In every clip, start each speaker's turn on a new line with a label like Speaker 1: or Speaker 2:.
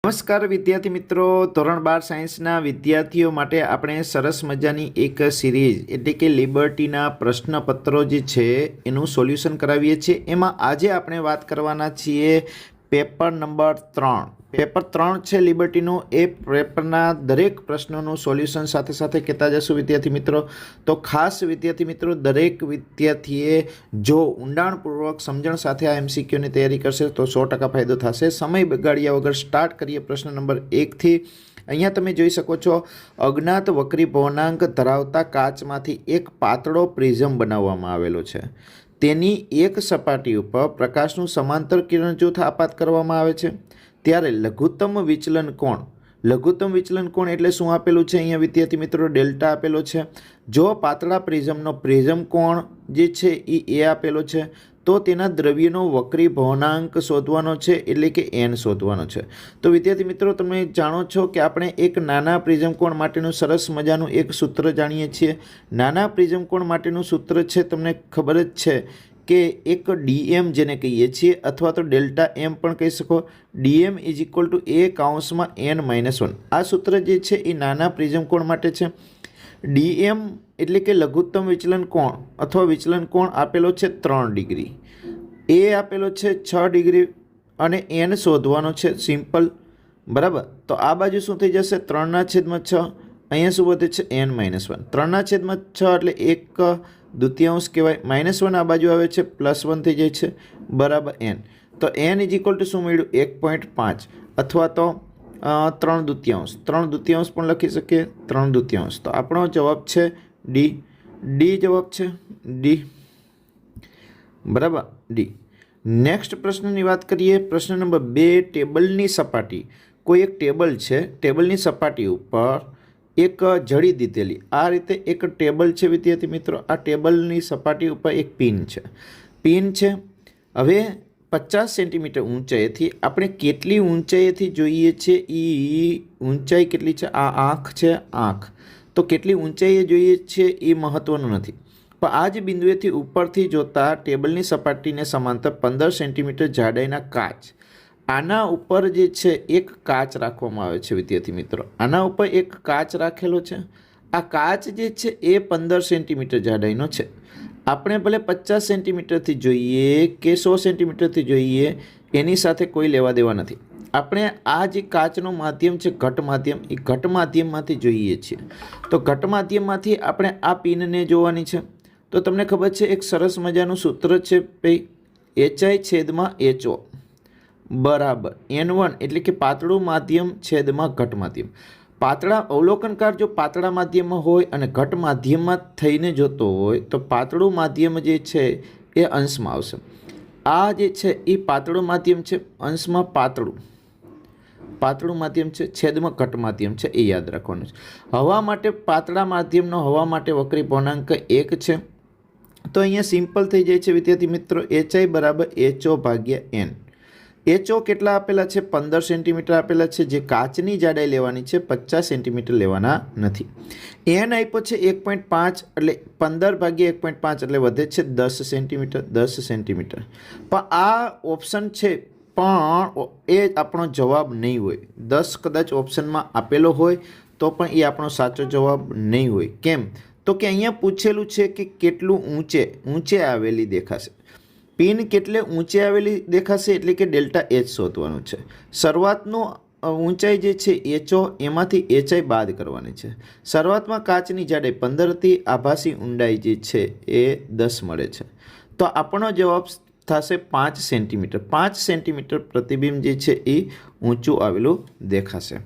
Speaker 1: નમસ્કાર વિદ્યાર્થી મિત્રો, ધોરણ 12 સાયન્સના વિદ્યાર્થીઓ માટે આપણે સરસ મજાની એક સિરીઝ એટલે કે લિબર્ટીના પ્રશ્નપત્રો જે છે એનું સોલ્યુશન કરાવીએ છીએ। એમાં આજે આપણે વાત કરવાના છીએ પેપર નંબર 3। પેપર 3 છે લિબર્ટીનું। એ પેપરના દરેક પ્રશ્નોનું સોલ્યુશન સાથે સાથે કહેતા જશું વિદ્યાર્થી મિત્રો। તો ખાસ વિદ્યાર્થી મિત્રો, દરેક વિદ્યાર્થીએ જો ઊંડાણપૂર્વક સમજણ સાથે આ એમસીક્યુની તૈયારી કરશે તો 100% ફાયદો થશે। સમય બગાડ્યા વગર સ્ટાર્ટ કરીએ પ્રશ્ન નંબર 1 થી। અહીંયા તમે જોઈ શકો છો, અજ્ઞાત વક્રી ભવનાંક ધરાવતા કાચમાંથી એક પાતળો પ્રિઝમ બનાવવામાં આવેલો છે। તેની એક સપાટી ઉપર પ્રકાશનું સમાંતર કિરણ જૂથ આપાત કરવામાં આવે છે, ત્યારે લઘુત્તમ વિચલન કોણ। લઘુત્તમ વિચલન કોણ એટલે શું આપેલું છે અહીંયા વિદ્યાર્થી મિત્રો? ડેલ્ટા આપેલો છે। જો પાતળા પ્રિઝમનો પ્રિઝમ કોણ જે છે એ આપેલો છે, તો તેના દ્રવ્યનો વક્રી ભવનાંક શોધવાનો છે, એટલે કે n શોધવાનો છે। તો વિદ્યાર્થી મિત્રો, તમે જાણો છો કે આપણે એક નાના પ્રિઝમ કોણ માટેનું સરસ મજાનું એક સૂત્ર જાણીએ છીએ। નાના પ્રિઝમ કોણ માટેનું સૂત્ર છે, તમને ખબર જ છે કે એક ડીએમ જેને કહીએ છીએ, અથવા તો ડેલ્ટા એમ પણ કહી શકો। DM is equal two a કૌંસમાં n-1। આ સૂત્ર જે છે એ નાના પ્રિઝમ કોણ માટે છે। ડીએમ એટલે કે લઘુત્તમ વિચલન કોણ અથવા વિચલન કોણ આપેલો છે 3 ડિગ્રી, એ આપેલો છે 6 ડિગ્રી અને n શોધવાનો છે સિમ્પલ, બરાબર। તો આ બાજુ શું થઈ જશે? 3/6। અહીંયા શું વધે છે? n-1। 3/6 એટલે 1/2 કહેવાય। -1 આ બાજુ આવે છે, +1 થઈ જાય છે, બરાબર n। તો n ઇઝ ઇક્વલ ટુ શું મળ્યું? 1.5 અથવા તો 3/2। 3/2 પણ લખી શકીએ, 3/2। તો આપણો જવાબ છે ડી। ડી જવાબ છે, ડી, બરાબર, ડી। નેક્સ્ટ પ્રશ્નની વાત કરીએ, પ્રશ્ન નંબર 2। ટેબલની સપાટી, કોઈ એક ટેબલ છે, ટેબલની સપાટી ઉપર એક જડી દીધેલી આ રીતે એક ટેબલ છે વિદ્યાર્થી મિત્રો। આ ટેબલની સપાટી ઉપર એક પિન છે, પિન છે। હવે 50 સેન્ટીમીટર ઊંચાઈથી આપણે કેટલી ઊંચાઈથી જોઈએ છે એ ઊંચાઈ કેટલી છે? આ આંખ છે, આંખ। તો કેટલી ઊંચાઈએ જોઈએ છે એ મહત્વનું નથી, પણ આ જ બિંદુએથી ઉપરથી જોતા ટેબલની સપાટીને સમાંતર 15 સેન્ટીમીટર જાડાઈના કાચ, આના ઉપર જે છે એક કાચ રાખવામાં આવે છે વિદ્યાર્થી મિત્રો। આના ઉપર એક કાચ રાખેલો છે। આ કાચ જે છે એ 15 સેન્ટીમીટર જાડાઈનો છે। આપણે ભલે 50 સેન્ટીમીટરથી જોઈએ કે 100 સેન્ટીમીટરથી જોઈએ, એની સાથે કોઈ લેવા દેવા નથી। આપણે આ જે કાચનું માધ્યમ છે, ઘટ માધ્યમ, એ ઘટ માધ્યમમાંથી જોઈએ છીએ। તો ઘટ માધ્યમમાંથી આપણે આ પિનને જોવાની છે। તો તમને ખબર છે એક સરસ મજાનું સૂત્ર છે HI/HO બરાબર n1, એટલે કે પાતળું માધ્યમ છેદમાં ઘટ માધ્યમ। પાતળા અવલોકનકાર જો પાતળા માધ્યમમાં હોય અને ઘટ માધ્યમમાં થઈને જોતો હોય તો પાતળું માધ્યમ જે છે એ અંશમાં આવશે। આ જે છે એ પાતળું માધ્યમ છે, અંશમાં પાતળું માધ્યમ છે, છેદમાં ઘટ માધ્યમ છે, એ યાદ રાખવાનું છે। હવા માટે પાતળા માધ્યમનો હવા માટે વક્રી ભવનાંક 1 છે। તો અહીંયા સિમ્પલ થઈ જાય છે વિદ્યાર્થી મિત્રો, HI બરાબર HO/n। HO કેટલા આપેલા છે? 15 સેન્ટીમીટર આપેલા છે, જે કાચની જાડાઈ લેવાની છે, 50 સેન્ટીમીટર લેવાના નથી। n આપ્યો છે 1.5, એટલે 15/1.5 એટલે વધે છે 10 સેન્ટીમીટર, 10 સેન્ટીમીટર। પણ આ ઓપ્શન છે, પણ એ આપણો જવાબ નહીં હોય। 10 કદાચ ઓપ્શનમાં આપેલો હોય તો પણ એ આપણો સાચો જવાબ નહીં હોય। કેમ? તો કે અહીંયા પૂછેલું છે કે કેટલું ઊંચે આવેલી દેખાશે, પિન કેટલે ઊંચે આવેલી દેખાશે, એટલે કે ડેલ્ટા H શોધવાનું છે। શરૂઆતનું ઊંચાઈ જે છે HO, એમાંથી HI બાદ કરવાની છે। શરૂઆતમાં કાચની જાડાઈ 15 હતી, આભાસી ઊંડાઈ જે છે એ 10 મળે છે। તો આપણો જવાબ થશે 5 સેન્ટીમીટર। 5 સેન્ટીમીટર પ્રતિબિંબ જે છે એ ઊંચું આવેલું દેખાશે।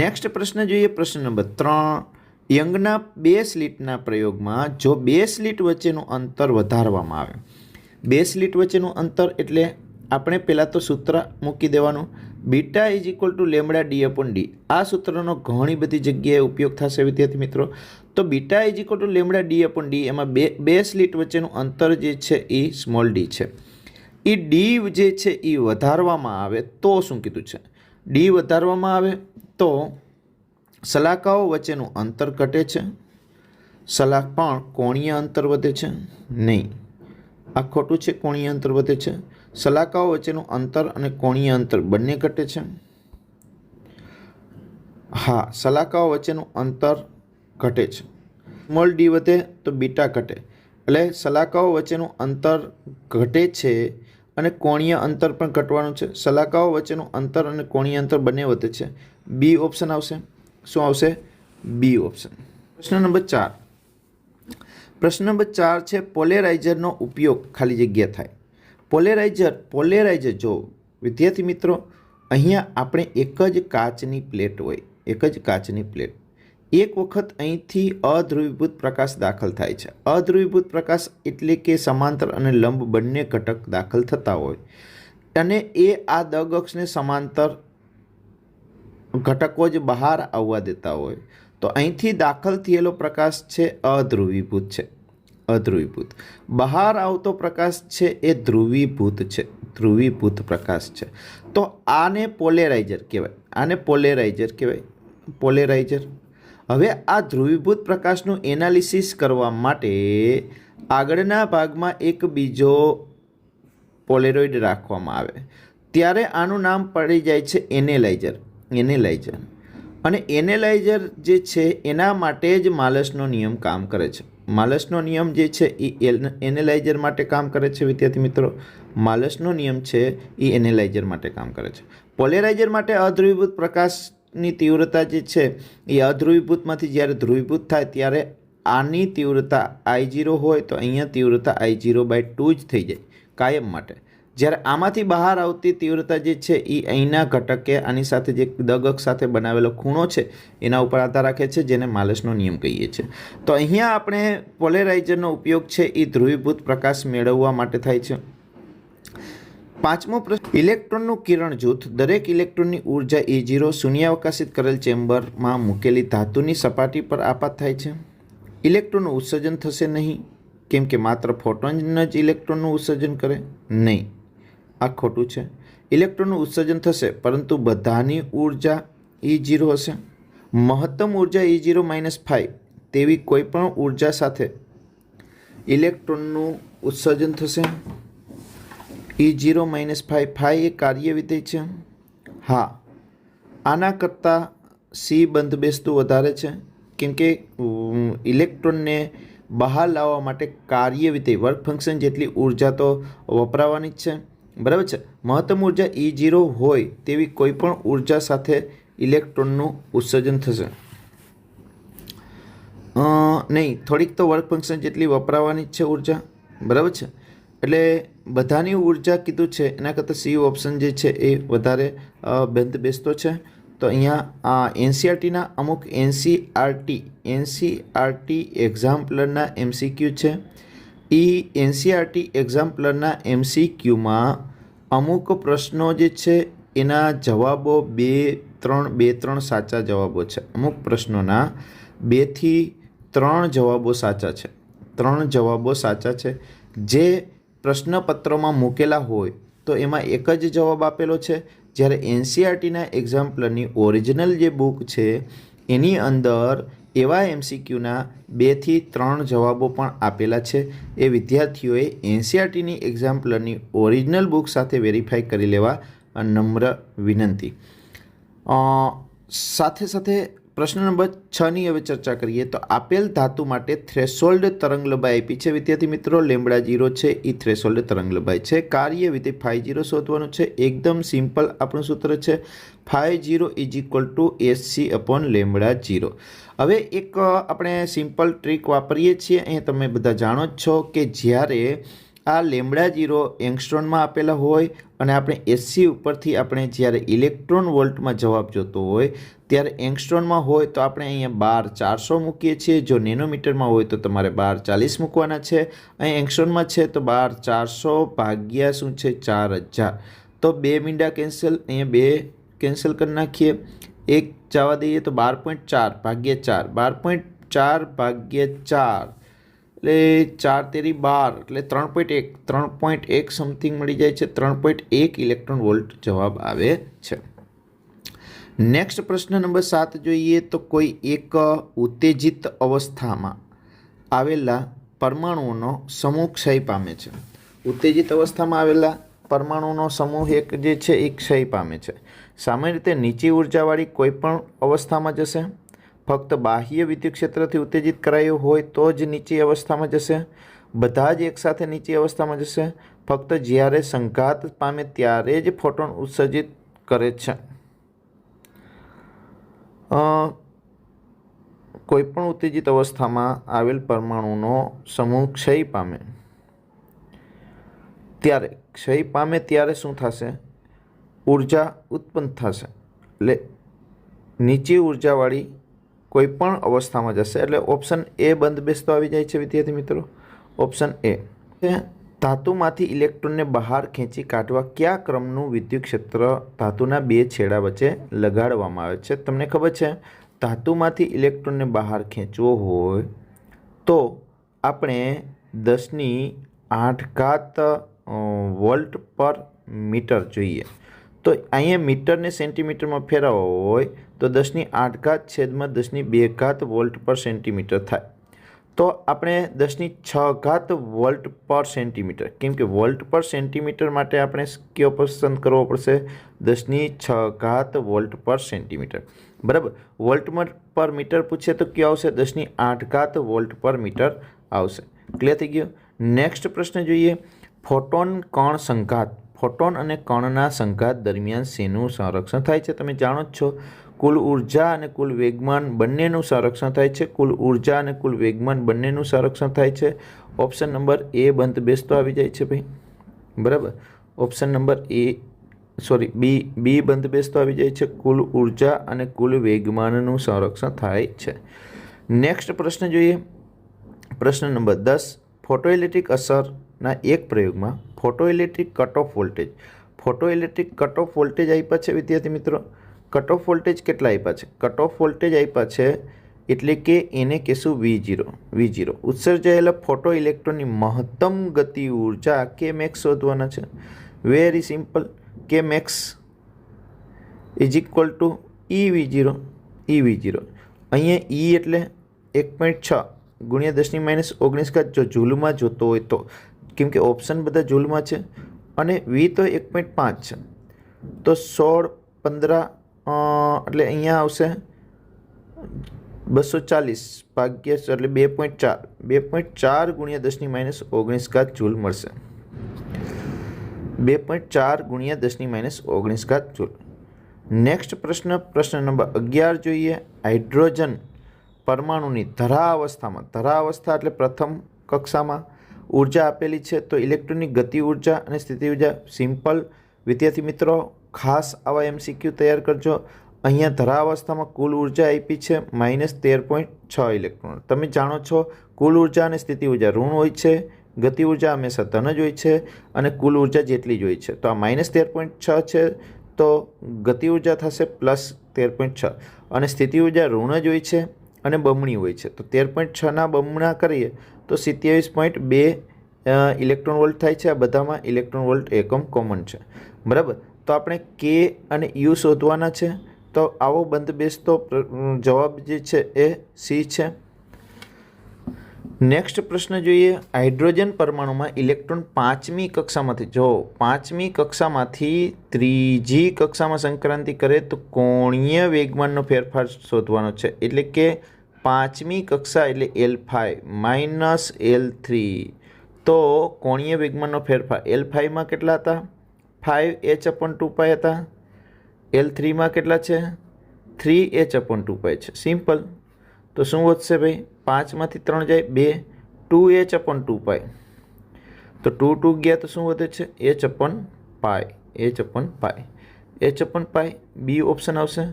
Speaker 1: નેક્સ્ટ પ્રશ્ન જોઈએ, પ્રશ્ન નંબર 3। યંગના 2 સ્લિટના પ્રયોગમાં જો 2 સ્લિટ વચ્ચેનું અંતર વધારવામાં આવે, 2 સ્લિટ વચ્ચેનું અંતર એટલે આપણે પહેલાં તો સૂત્ર મૂકી દેવાનું, beta is equal two λD/D। આ સૂત્રનો ઘણી બધી જગ્યાએ ઉપયોગ થશે વિદ્યાર્થી મિત્રો। તો beta is equal two λD/D, એમાં બે સ્લિટ વચ્ચેનું અંતર જે છે એ સ્મોલ ડી છે। એ ડી જે છે એ વધારવામાં આવે તો શું કીધું છે? ડી વધારવામાં આવે તો સલાખાઓ વચ્ચેનું અંતર ઘટે છે, પણ કોણીય અંતર વધે છે નહીં। આ ખોટું છે, કોણીય અંતર વધે છે। સલાખાઓ વચ્ચેનું અંતર અને કોણીય અંતર બંને ઘટે છે। હા, સલાહકાઓ વચ્ચેનું અંતર ઘટે છે. સ્મોલ ડી વધે તો બીટા ઘટે, એટલે સલાહકાઓ વચ્ચેનું અંતર ઘટે છે અને કોણીય અંતર પણ ઘટવાનું છે. સલાહકાઓ વચ્ચેનું અંતર અને કોણીય અંતર બંને વધે છે. બી ઓપ્શન આવશે. શું આવશે? B option. પ્રશ્ન નંબર 4. પ્રશ્ન નંબર 4 છે પોલેરાઇઝરનો ઉપયોગ ખાલી જગ્યા થાય. પોલેરાઇઝર જો વિદ્યાર્થી મિત્રો, અહીંયા આપણે એક જ કાચની પ્લેટ હોય, એક જ કાચની પ્લેટ. એક વખત અહીંથી અધ્રુવીભૂત પ્રકાશ દાખલ થાય છે. અધ્રુવીભૂત પ્રકાશ એટલે કે સમાંતર અને લંબ બંને ઘટક દાખલ થતા હોય અને એ આ દગ અક્ષને સમાંતર ઘટકો જ બહાર આવવા દેતા હોય, તો અહીંથી દાખલ થયેલો પ્રકાશ છે અધ્રુવીભૂત છે. અધ્રુવીભૂત. બહાર આવતો પ્રકાશ છે એ ધ્રુવીભૂત છે, ધ્રુવીભૂત પ્રકાશ છે. તો આને પોલેરાઇઝર કહેવાય, આને પોલેરાઇઝર કહેવાય, પોલેરાઇઝર. હવે આ ધ્રુવીભૂત પ્રકાશનું એનાલિસિસ કરવા માટે આગળના ભાગમાં એક બીજો પોલેરોઇડ રાખવામાં આવે, ત્યારે આનું નામ પડી જાય છે એનેલાઇઝર. એનેલાઇઝર. અને એનેલાઇઝર જે છે એના માટે જ માલસનો નિયમ કામ કરે છે. માલસનો નિયમ જે છે એ એનેલાઇઝર માટે કામ કરે છે વિદ્યાર્થી મિત્રો. માલસનો નિયમ છે એ એનેલાઇઝર માટે કામ કરે છે. પોલેરાઇઝર માટે અધ્રુવીભૂત પ્રકાશની તીવ્રતા જે છે એ અધ્રુવીભૂતમાંથી જ્યારે ધ્રુવીભૂત થાય ત્યારે આની તીવ્રતા I0 હોય તો અહીંયા તીવ્રતા I0/2 જ થઈ જાય કાયમ માટે. જ્યારે આમાંથી બહાર આવતી તીવ્રતા જે છે એ અહીંના ઘટકે આની સાથે જે દગક સાથે બનાવેલો ખૂણો છે એના ઉપર આધાર રાખે છે, જેને માલસનો નિયમ કહીએ છીએ. તો અહીંયા આપણે પોલેરાઇઝરનો ઉપયોગ છે એ ધ્રુવીભૂત પ્રકાશ મેળવવા માટે થાય છે. 5મો પ્રશ્ન. ઇલેક્ટ્રોનનું કિરણ જૂથ દરેક ઇલેક્ટ્રોનની ઉર્જા E0 શૂન્યાવકાશિત કરેલ ચેમ્બરમાં મૂકેલી ધાતુની સપાટી પર આપાત થાય છે. ઇલેક્ટ્રોનનું ઉત્સર્જન થશે નહીં, કેમ કે માત્ર ફોટોન જ ઇલેક્ટ્રોનનું ઉત્સર્જન કરે નહીં. આ ખોટું છે. ઇલેક્ટ્રોનનું ઉત્સર્જન થશે પરંતુ બધાની ઉર્જા E0 હશે. મહત્તમ ઉર્જા E0 - 5 તેવી કોઈપણ ઉર્જા સાથે ઇલેક્ટ્રોનનું ઉત્સર્જન થશે. E0 - 5, 5 એ કાર્ય વિધેય છે. હા, આના કરતાં C બંધબેસતું વધારે છે, કેમ કે ઇલેક્ટ્રોનને બહાર લાવવા માટે કાર્ય વિધેય વર્ક ફંક્શન જેટલી ઉર્જા તો વપરાવાની જ છે, બરાબર છે. મહત્તમ ઉર્જા E0 હોય તેવી કોઈ પણ ઉર્જા સાથે ઇલેક્ટ્રોનનું ઉત્સર્જન થશે નહીં, થોડીક તો વર્ક ફંક્શન જેટલી વપરાવાની જ છે ઉર્જા, બરાબર છે. એટલે બધાની ઉર્જા કીધું છે એના કરતાં C ઓપ્શન જે છે એ વધારે બંધ બેસતો છે. તો અહીંયા NCERTના અમુક NCERT એક્ઝામ્પલરના MCQ છે. એ NCERT એક્ઝામ્પલરના MCQમાં અમુક પ્રશ્નો જે છે એના જવાબો 2-3 સાચા જવાબો છે. અમુક પ્રશ્નોના 2 થી 3 જવાબો સાચા છે. 3 જવાબો સાચા છે જે પ્રશ્નપત્રોમાં મૂકેલા હોય તો એમાં એક જ જવાબ આપેલો છે. જ્યારે NCERTના એક્ઝામ્પલરની ઓરિજિનલ જે બુક છે એની અંદર એવા MCQના 2 થી 3 જવાબો પણ આપેલા છે. એ વિદ્યાર્થીઓએ NCERTની એક્ઝામ્પલરની ઓરિજિનલ બુક સાથે વેરીફાઈ કરી લેવા નમ્ર વિનંતી. સાથે સાથે પ્રશ્ન નંબર 6ની હવે ચર્ચા કરીએ. તો આપેલ ધાતુ માટે થ્રેશોલ્ડ તરંગલંબાઈ આપી છે વિદ્યાર્થી મિત્રો. λ0 છે એ થ્રેશોલ્ડ તરંગલંબાઈ છે. કાર્ય વિધેય φ0 શોધવાનું છે. એકદમ સિમ્પલ આપણું સૂત્ર છે, φ0 = Sc/λ0. હવે એક આપણે સિમ્પલ ટ્રીક વાપરીએ છીએ, અહીં તમે બધા જાણો જ છો કે જ્યારે આ λ0 એંગસ્ટ્રોનમાં આપેલા હોય અને આપણે SC ઉપરથી આપણે જ્યારે ઇલેક્ટ્રોન વોલ્ટમાં જવાબ જોતો હોય ત્યારે એંગસ્ટ્રોનમાં હોય તો આપણે અહીંયા 12400 મૂકીએ છીએ. જો નેનોમીટરમાં હોય તો તમારે 1240 મૂકવાના છે. અહીં એંગસ્ટ્રોનમાં છે તો 12400 ભાગ્યા શું છે 4000. તો 2 મીંડા કેન્સલ, અહીંયા 2 કેન્સલ કરી નાખીએ, 1 જવા દઈએ તો 12.4 ભાગ્યા 4, 12.4 ભાગ્યા 4 એટલે 4 તેરી 12 એટલે 3.1 સમથિંગ મળી જાય છે. 3.1 ઇલેક્ટ્રોન વોલ્ટ જવાબ આવે છે. નેક્સ્ટ પ્રશ્ન નંબર 7 જોઈએ. તો કોઈ એક ઉત્તેજિત અવસ્થામાં આવેલા પરમાણુઓનો સમૂહ ક્ષય પામે છે. ઉત્તેજિત અવસ્થામાં આવેલા પરમાણુનો સમૂહ એક જે છે એ ક્ષય પામે છે. સામાન્ય રીતે નીચી ઉર્જાવાળી કોઈ પણ અવસ્થામાં જશે. ફક્ત બાહ્ય વિદ્યુત ક્ષેત્રથી ઉત્તેજિત કરાયું હોય તો જ નીચી અવસ્થામાં જશે. બધા જ એકસાથે નીચી અવસ્થામાં જશે. ફક્ત જ્યારે સંઘાત પામે ત્યારે જ ફોટોન ઉત્સર્જિત કરે છે. કોઈપણ ઉત્તેજિત અવસ્થામાં આવેલ પરમાણુનો સમૂહ ક્ષય પામે ત્યારે શું થશે? ઉર્જા ઉત્પન્ન થશે. એટલે નીચી ઉર્જાવાળી કોઈ પણ અવસ્થામાં જશે. એટલે ઓપ્શન એ બંધ બેસતો આવી જાય છે વિદ્યાર્થી મિત્રો. Option A. ધાતુમાંથી ઇલેક્ટ્રોનને બહાર ખેંચી કાઢવા કયા ક્રમનું વિદ્યુત ક્ષેત્ર ધાતુના બે છેડા વચ્ચે લગાડવામાં આવે છે? તમને ખબર છે, ધાતુમાંથી ઇલેક્ટ્રોનને બહાર ખેંચવો હોય તો આપણે 10⁸ વોલ્ટ પર મીટર જોઈએ. તો અહીંયા મીટરને સેન્ટીમીટરમાં ફેરવવો હોય તો 10⁸/10⁵ વોલ્ટ પર સેન્ટીમીટર થાય. તો આપણે 10⁶ વોલ્ટ પર સેન્ટીમીટર, કેમ કે વોલ્ટ પર સેન્ટીમીટર માટે આપણે કયો પસંદ કરવો પડશે? 10⁶ વોલ્ટ પર સેન્ટીમીટર. બરાબર. વોલ્ટ પર મીટર પૂછે તો કયો આવશે? 10⁸ વોલ્ટ પર મીટર આવશે. ક્લિયર થઈ ગયું? નેક્સ્ટ પ્રશ્ન જોઈએ. ફોટોન કણ સંઘાત. ફોટોન અને કણના સંઘાત દરમિયાન શેનું સંરક્ષણ થાય છે? તમે જાણો જ છો, કુલ ઉર્જા અને કુલ વેગમાન બંનેનું સંરક્ષણ થાય છે. કુલ ઉર્જા અને કુલ વેગમાન બંનેનું સંરક્ષણ થાય છે. ઓપ્શન નંબર એ બંધ બેસતો આવી જાય છે ભાઈ. બરાબર. ઓપ્શન નંબર બી બંધ બેસતો આવી જાય છે. કુલ ઉર્જા અને કુલ વેગમાનનું સંરક્ષણ થાય છે. નેક્સ્ટ પ્રશ્ન જોઈએ. પ્રશ્ન નંબર 10. ફોટોઇલેક્ટ્રિક અસરના એક પ્રયોગમાં ફોટોઇલેક્ટ્રિક કટ ઓફ વોલ્ટેજ આપ્યા છે વિદ્યાર્થી મિત્રો. કટ ઓફ વોલ્ટેજ કેટલા આપ્યા છે? કટ ઓફ વોલ્ટેજ આપ્યા છે એટલે કે એને કહેશું V0. ઉત્સર્જાયેલા ફોટો ઇલેક્ટ્રોનની મહત્તમ ગતિ ઉર્જા કે મેક્સ શોધવાના છે. Very simple. K max is equal to EV0. અહીંયા E એટલે 1.6 ગુણ્યા 10⁻⁹ જો જૂલમાં જોતો હોય તો, કેમ કે ઓપ્શન બધા જૂલમાં છે, અને V તો 1.5 છે. તો 16 15 એટલે અહીંયા આવશે 240 ભાગ્યા એટલે 2.4 ગુણ્યા 10⁻⁹ જૂલ મળશે. 2.4 ગુણ્યા 10⁻⁹ જૂલ. નેક્સ્ટ પ્રશ્ન નંબર 11 જોઈએ. હાઇડ્રોજન પરમાણુની ધરા અવસ્થા એટલે પ્રથમ કક્ષામાં ઉર્જા આપેલી છે. તો ઇલેક્ટ્રોનની ગતિ ઉર્જા અને સ્થિતિ ઉર્જા. સિમ્પલ વિદ્યાર્થી મિત્રો, ખાસ આવા MCQ તૈયાર કરજો. અહીંયા ધરા અવસ્થામાં કુલ ઉર્જા આપી છે -13.6 ઇલેક્ટ્રોન. તમે જાણો છો, કુલ ઉર્જા અને સ્થિતિ ઉર્જા ઋણ હોય છે, ગતિ ઉર્જા હંમેશા ધન જ હોય છે, અને કુલ ઉર્જા જેટલી જ હોય છે. તો આ -13.6 છે, તો ગતિ ઉર્જા થશે +13.6, અને સ્થિતિ ઉર્જા ઋણ જ હોય છે અને બમણી હોય છે. તો 13.6ના બમણા કરીએ તો 27.2 ઇલેક્ટ્રોન વોલ્ટ થાય છે. આ બધામાં ઇલેક્ટ્રોન વોલ્ટ એકમ કોમન છે. બરાબર. તો આપણે કે અને યુ શોધવાના છે. તો આવો બંધ બેસતો જવાબ જે છે એ સી છે. નેક્સ્ટ પ્રશ્ન જોઈએ. હાઇડ્રોજન પરમાણુમાં ઇલેક્ટ્રોન પાંચમી કક્ષામાંથી ત્રીજી કક્ષામાં સંક્રાંતિ કરે તો કોણીય વેગમાનનો ફેરફાર શોધવાનો છે. એટલે કે પાંચમી કક્ષા એટલે L5 -L3. તો કોણીય વેગમાનનો ફેરફાર L5માં કેટલા હતા? 5h/2π હતા. L3માં કેટલા છે? 3h/2π છે. સિમ્પલ. તો શું વધશે ભાઈ? 5માંથી 3 જાય 2, 2h/2π. તો 2 ગયા તો શું વધે છે? h/π. બી ઓપ્શન આવશે.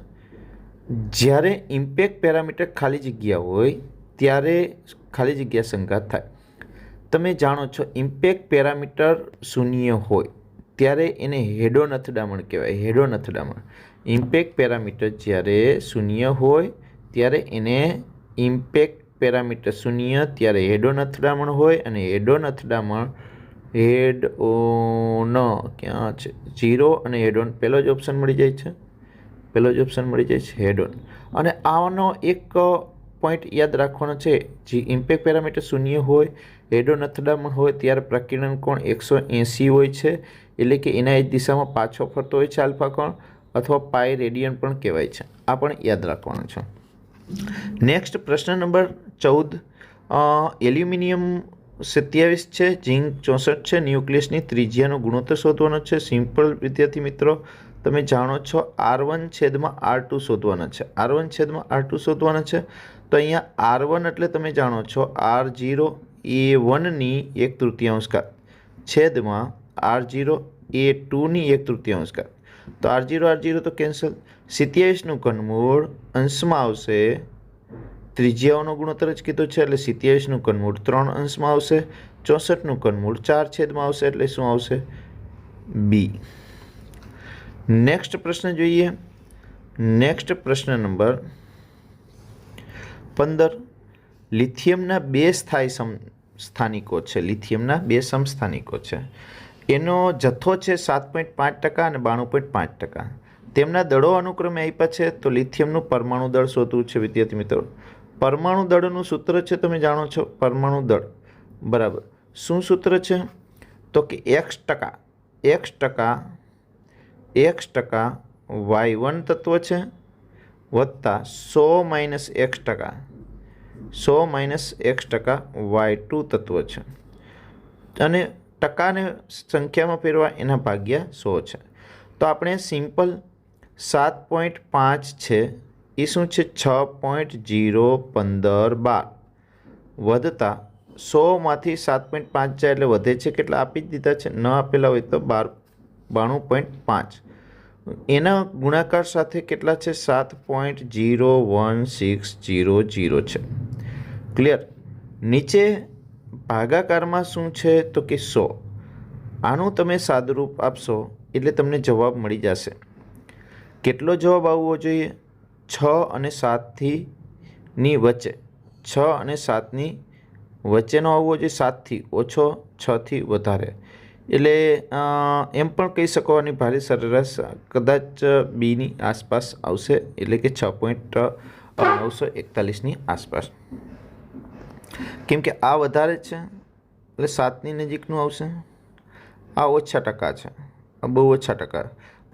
Speaker 1: જ્યારે ઇમ્પેક્ટ પેરામીટર ખાલી જગ્યા હોય ત્યારે ખાલી જગ્યા સંઘાત થાય. તમે જાણો છો, ઇમ્પેક્ટ પેરામીટર 0 હોય ત્યારે એને હેડોન અથડામણ કહેવાય. ઇમ્પેક્ટ પેરામીટર જ્યારે 0 હોય ત્યારે એને ઇમ્પેક્ટ પેરામીટર 0 ત્યારે હેડોન અથડામણ હોય, અને હેડોન ક્યાં છે? 0 અને હેડોન પહેલો જ ઓપ્શન મળી જાય છે. હેડોન. અને આનો એક પોઈન્ટ યાદ રાખવાનો છે. જે ઇમ્પેક્ટ પેરામીટર 0 હોય, હેડોન અથડામણ હોય ત્યારે પ્રકીર્ણન કોણ 180 હોય છે. એટલે કે એના એ દિશામાં પાછો ફરતો હોય છે આલ્ફા કોણ, અથવા પાઈ રેડિયન પણ કહેવાય છે. આ પણ યાદ રાખવાનું છે. નેક્સ્ટ પ્રશ્ન નંબર 14. એલ્યુમિનિયમ 27 છે, ઝીંક 64 છે, ન્યુક્લિયસની ત્રિજ્યાનો ગુણોત્તર શોધવાનો છે. સિમ્પલ વિદ્યાર્થી મિત્રો, તમે જાણો છો R1/R2 શોધવાના છે. R1/R2 શોધવાના છે. તો અહીંયા R1 એટલે તમે જાણો છો R0 A1ની 1/3 ઘાત છેદમાં R0 A2ની 1/3 ઘાત. તો R0 તો કેન્સલ. 27નું ઘનમૂળ અંશમાં આવશે, ત્રિજ્યાઓનો ગુણોત્તર જ કીધો છે એટલે 27નું ઘનમૂળ 3 અંશમાં આવશે. 64નું ઘનમૂળ 4 છેદમાં આવશે એટલે શું આવશે? બી. નેક્સ્ટ પ્રશ્ન જોઈએ. નેક્સ્ટ પ્રશ્ન નંબર 15. લિથિયમના 2 સમસ્થાનિકો છે. લિથિયમના 2 સમસ્થાનિકો છે. એનો જથ્થો છે 7.5% અને 92.5%. તેમના દળો અનુક્રમે આપ્યા છે. તો લિથિયમનું પરમાણુ દળ શોધવું છે વિદ્યાર્થી મિત્રો. પરમાણુ દળનું સૂત્ર છે, તમે જાણો છો પરમાણુ દળ બરાબર. શું સૂત્ર છે? તો કે x y1 તત્વ છે વત્તા 100 - x y2 તત્વ છે અને ટકાને સંખ્યામાં ફેરવા એના ભાગ્યા 100 છે. તો આપણે સિમ્પલ 7.5 છે એ શું છે 6.01512 વધતા 100માંથી 7.5 જાય એટલે વધે છે. કેટલા આપી જ દીધા છે, ન આપેલા હોય તો 92.5. એના ગુણાકાર સાથે કેટલા છે? 7.01600 છે. ક્લિયર? નીચે ભાગાકારમાં શું છે? તો કે 100. આનું તમે સાદુરૂપ આપશો એટલે તમને જવાબ મળી જશે. કેટલો જવાબ આવવો જોઈએ? 6 અને 7ની વચ્ચે. 6 અને 7ની વચ્ચેનો આવવો જોઈએ. 7થી ઓછો, 6થી વધારે. એટલે એમ પણ કહી શકો આની ભારે સરેરાશ કદાચ બીની આસપાસ આવશે, એટલે કે 6.941ની આસપાસ. કેમ કે આ વધારે છે એટલે 7ની નજીકનું આવશે. આ ઓછા ટકા છે, આ બહુ ઓછા ટકા.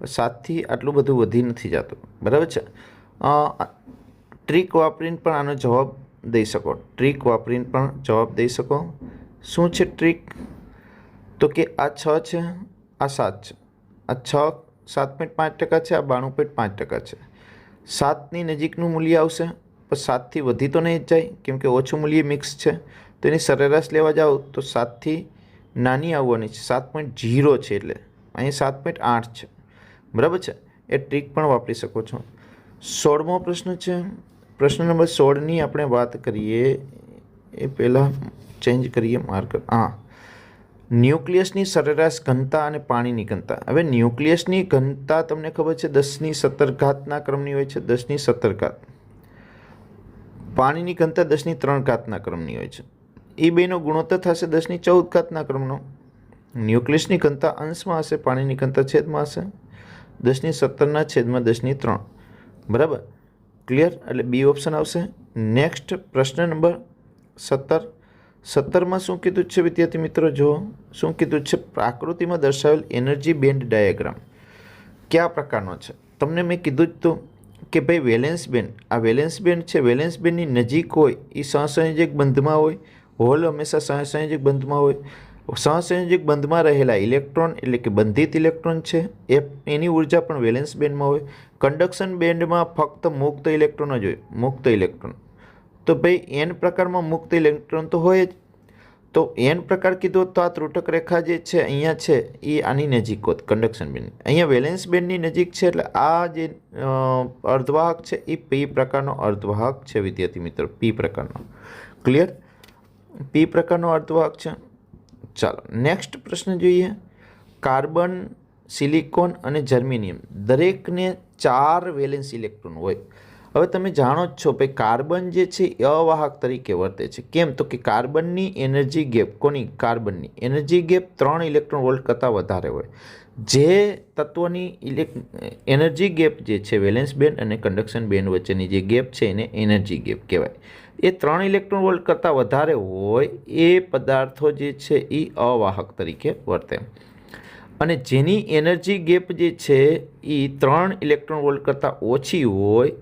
Speaker 1: 7થી આટલું બધું વધી નથી જતું, બરાબર છે. ટ્રીક વાપરીને પણ આનો જવાબ દઈ શકો. શું છે ટ્રીક? તો કે આ 6 છે, આ 7 છે. આ 6 7.5% છે, આ 92.5% છે. 7ની નજીકનું મૂલ્ય આવશે, પણ 7થી વધી તો નહીં જ જાય કેમ કે ઓછું મૂલ્ય મિક્સ છે. તો એની સરેરાશ લેવા જાઓ તો 7થી નાની આવવાની છે. 7.0 છે એટલે અહીં 7.8 છે, બરાબર છે. એ ટ્રીક પણ વાપરી શકો છો. 16મો પ્રશ્ન છે. પ્રશ્ન નંબર 16ની આપણે વાત કરીએ એ પહેલાં ચેન્જ કરીએ માર્કર. ન્યુક્લિયસની સરેરાશ ઘનતા અને પાણીની ઘનતા. હવે ન્યુક્લિયસની ઘનતા તમને ખબર છે 10^17 ક્રમની હોય છે, 10^17. પાણીની ઘનતા 10^3 ક્રમની હોય છે. એ બેનો ગુણોત્તર થશે 10^14 ક્રમનો. ન્યુક્લિયસની ઘનતા અંશમાં હશે, પાણીની ઘનતા છેદમાં હશે. 10^17/10^3 બરાબર. ક્લિયર? એટલે બી ઓપ્શન આવશે. નેક્સ્ટ પ્રશ્ન નંબર 17. 17માં શું કીધું છે વિદ્યાર્થી મિત્રો? જો શું કીધું છે? આકૃતિમાં દર્શાવેલ એનર્જી બેન્ડ ડાયાગ્રામ કયા પ્રકારનો છે? તમને મેં કીધું જ તો કે ભાઈ વેલેન્સ બેન્ડ. આ વેલેન્સ બેન્ડ છે, વેલેન્સ બેન્ડની નજીક હોય એ સહસંયોજક બંધમાં હોય. હોલ હંમેશા સહસંયોજક બંધમાં હોય. સહસંયોજક બંધમાં રહેલા ઇલેક્ટ્રોન એટલે કે બંધિત ઇલેક્ટ્રોન છે એની ઉર્જા પણ વેલેન્સ બેન્ડમાં હોય. કંડક્શન બેન્ડમાં ફક્ત મુક્ત ઇલેક્ટ્રોન જ હોય, મુક્ત ઇલેક્ટ્રોન. તો ભાઈ એન પ્રકારમાં મુક્ત ઇલેક્ટ્રોન તો હોય જ. તો એન પ્રકાર કીધો તો આ ત્રુટક રેખા જે છે અહીંયા છે એ આની નજીક હોત, કંડક્શન બેન્ડની. અહીંયા વેલેન્સ બેન્ડની નજીક છે એટલે આ જે અર્ધવાહક છે એ પી પ્રકારનો અર્ધવાહક છે વિદ્યાર્થી મિત્રો. પી પ્રકારનો. ક્લિયર? પી પ્રકારનો અર્ધવાહક છે. ચાલો નેક્સ્ટ પ્રશ્ન જોઈએ. કાર્બન, સિલિકોન અને જર્મેનિયમ દરેકને 4 વેલેન્સ ઇલેક્ટ્રોન હોય. હવે તમે જાણો જ છો ભાઈ કાર્બન જે છે એ અવાહક તરીકે વર્તે છે. કેમ? તો કે કાર્બનની એનર્જી ગેપ, કોની? કાર્બનની એનર્જી ગેપ 3 ઇલેક્ટ્રોન વોલ્ટ કરતાં વધારે હોય. જે તત્વની એનર્જી ગેપ જે છે વેલેન્સ બેન્ડ અને કંડક્શન બેન્ડ વચ્ચેની જે ગેપ છે એને એનર્જી ગેપ કહેવાય. એ 3 ઇલેક્ટ્રોન વોલ્ટ કરતાં વધારે હોય એ પદાર્થો જે છે એ અવાહક તરીકે વર્તે. અને જેની એનર્જી ગેપ જે છે એ 3 ઇલેક્ટ્રોન વોલ્ટ કરતાં ઓછી હોય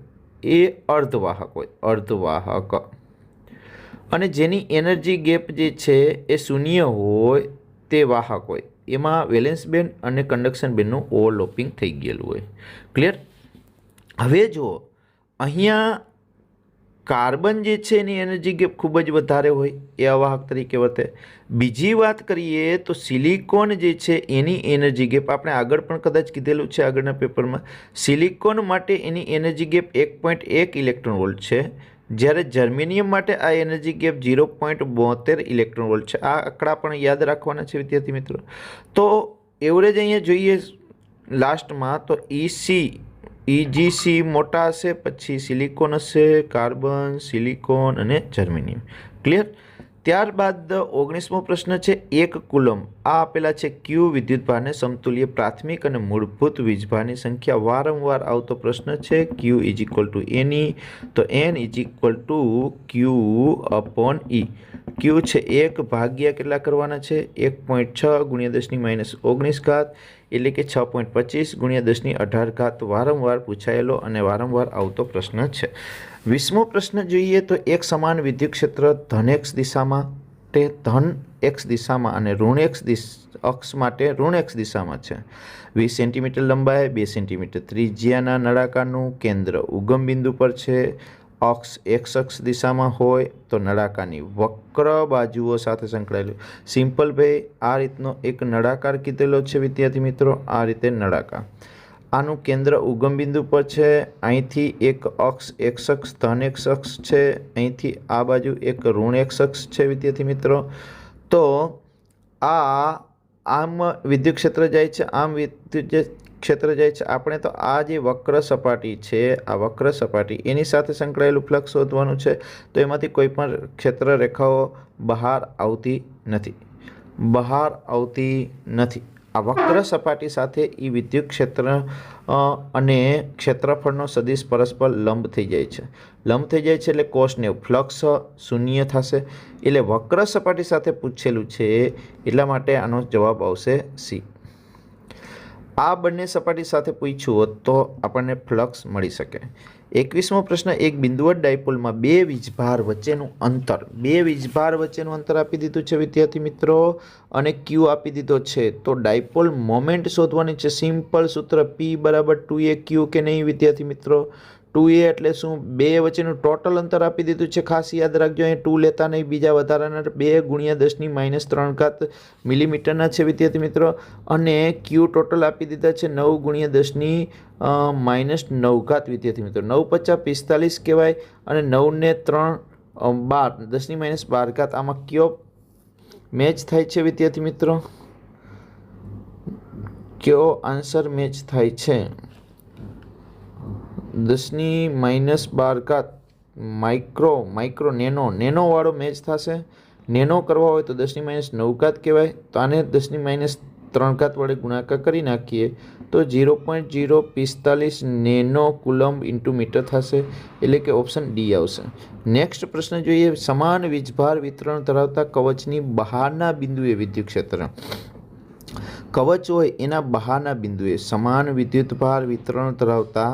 Speaker 1: એ અર્ધવાહક હોય, અર્ધવાહક. અને જેની એનર્જી ગેપ જે છે એ શૂન્ય હોય તે વાહક હોય. એમાં વેલેન્સ બેન્ડ અને કન્ડક્શન બેન્ડનું ઓવરલેપિંગ થઈ ગયેલું હોય. ક્લિયર? હવે જુઓ, અહીંયા કાર્બન જે છે એની એનર્જી ગેપ ખૂબ જ વધારે હોય, એ અવાહક તરીકે વર્તે. બીજી વાત કરીએ તો સિલિકોન જે છે એની એનર્જી ગેપ આપણે આગળ પણ કદાચ કીધેલું છે આગળના પેપરમાં. સિલિકોન માટે એની એનર્જી ગેપ 1.1 ઇલેક્ટ્રોન વોલ્ટ છે, જ્યારે જર્મેનિયમ માટે આ એનર્જી ગેપ 0.72 ઇલેક્ટ્રોન વોલ્ટ છે. આ આંકડા પણ યાદ રાખવાના છે વિદ્યાર્થી મિત્રો. તો એવરેજ અહીંયા જોઈએ લાસ્ટમાં તો EGC મોટા હશે, પછી સિલિકોન હશે, કાર્બન, સિલિકોન અને જર્મેનિયમ. ક્લિયર? ત્યારબાદ 19મો પ્રશ્ન છે 1 કુલમ. આ આપેલા છે ક્યુ વિદ્યુતભારને સમતુલ્ય પ્રાથમિક અને મૂળભૂત વીજભારની સંખ્યા. વારંવાર આવતો પ્રશ્ન છે. Q is equal to N E, તો N is equal to Q upon E. Q છે 1 ભાગ્યા કેટલા કરવાના છે 1.6 ગુણ્યા 10⁻19 ઘાત, એટલે કે 6.25 ગુણ્યા 1018 ઘાત. વારંવાર પૂછાયેલો અને વારંવાર આવતો પ્રશ્ન છે. 20મો પ્રશ્ન જોઈએ તો એક સમાન વિદ્યુત ક્ષેત્ર ધન એક્સ દિશામાં ધન એક્સ દિશામાં અને ઋણ એક્સ અક્ષ માટે ઋણ એક્સ દિશામાં છે. 20 સેન્ટીમીટર લંબાઈ, 2 સેન્ટીમીટર ત્રિજ્યાના નળાકારનું કેન્દ્ર ઉગમ બિંદુ પર છે. અક્ષ એક્સ અક્ષ દિશામાં હોય તો નળાકારની વક્ર બાજુઓ સાથે સંકળાયેલું. સિમ્પલ ભાઈ, આ રીતનો એક નળાકાર કીધેલો છે વિદ્યાર્થી મિત્રો. આ રીતે નળાકાર, આનું કેન્દ્ર ઉગમ બિંદુ પર છે. અહીંથી એક અક્ષ એક્સ અક્ષ ધન એક્સ અક્ષ છે, અહીંથી આ બાજુ એક ઋણ એક્સ અક્ષ છે વિદ્યાર્થી મિત્રો. તો આમ વિદ્યુત ક્ષેત્ર જાય છે, આમ વિદ્યુત ક્ષેત્ર જાય છે. આપણે તો આ જે વક્ર સપાટી છે, આ વક્ર સપાટી એની સાથે સંકળાયેલું ફ્લક્સ શોધવાનું છે. તો એમાંથી કોઈ પણ ક્ષેત્ર રેખાઓ બહાર આવતી નથી, બહાર આવતી નથી. આ વક્ર સપાટી સાથે એ વિદ્યુત ક્ષેત્ર અને ક્ષેત્રફળનો સદિશ પરસ્પર લંબ થઈ જાય છે. લંબ થઈ જાય છે એટલે cos90, ફ્લક્સ શૂન્ય થશે. એટલે વક્ર સપાટી સાથે પૂછેલું છે, એટલા માટે આનો જવાબ આવશે સી. આ બંને સપાટી સાથે પૂછ્યું હોત તો આપણને ફ્લક્સ મળી શકે. 21મો પ્રશ્ન એક બિંદુવત ડાયપોલમાં બે વીજભાર વચ્ચેનું અંતર આપી દીધું છે વિદ્યાર્થી મિત્રો, અને ક્યુ આપી દીધો છે. તો ડાયપોલ મોમેન્ટ શોધવાની છે. સિમ્પલ સૂત્ર P બરાબર 2AQ કે નહીં વિદ્યાર્થી મિત્રો? 2A એટલે શું? બે વચ્ચેનું ટોટલ અંતર આપી દીધું છે. ખાસ યાદ રાખજો, અહીં 2 લેતા નહીં, બીજા વધારાના 2 ગુણ્યા 10⁻³ ઘાત મિલીમીટરના છે વિદ્યાર્થી મિત્રો. અને ક્યુ ટોટલ આપી દીધા છે 9 ગુણ્યા 10⁻9 ઘાત વિદ્યાર્થી મિત્રો. 9 × 5 = 45 કહેવાય, અને 9 ને 3 12 10⁻12 ઘાત. આમાં કયો મેચ થાય છે વિદ્યાર્થી મિત્રો? કયો આન્સર મેચ થાય છે? 10⁻12 ઘાત માઇક્રો નેનો વાળો મેચ થશે. નેનો કરવા હોય તો 10⁻9 ઘાત કહેવાય. તો આને 10⁻3 ઘાત વડે ગુણાકાર કરી નાખીએ તો 0.045 નેનો કુલમ્બ ઇન્ટુ મીટર થશે. એટલે કે ઓપ્શન ડી આવશે. નેક્સ્ટ પ્રશ્ન જોઈએ. સમાન વીજભાર વિતરણ ધરાવતા કવચની બહારના બિંદુએ વિદ્યુત ક્ષેત્ર, કવચ હોય એના બહારના બિંદુએ સમાન વિદ્યુતભાર વિતરણ ધરાવતા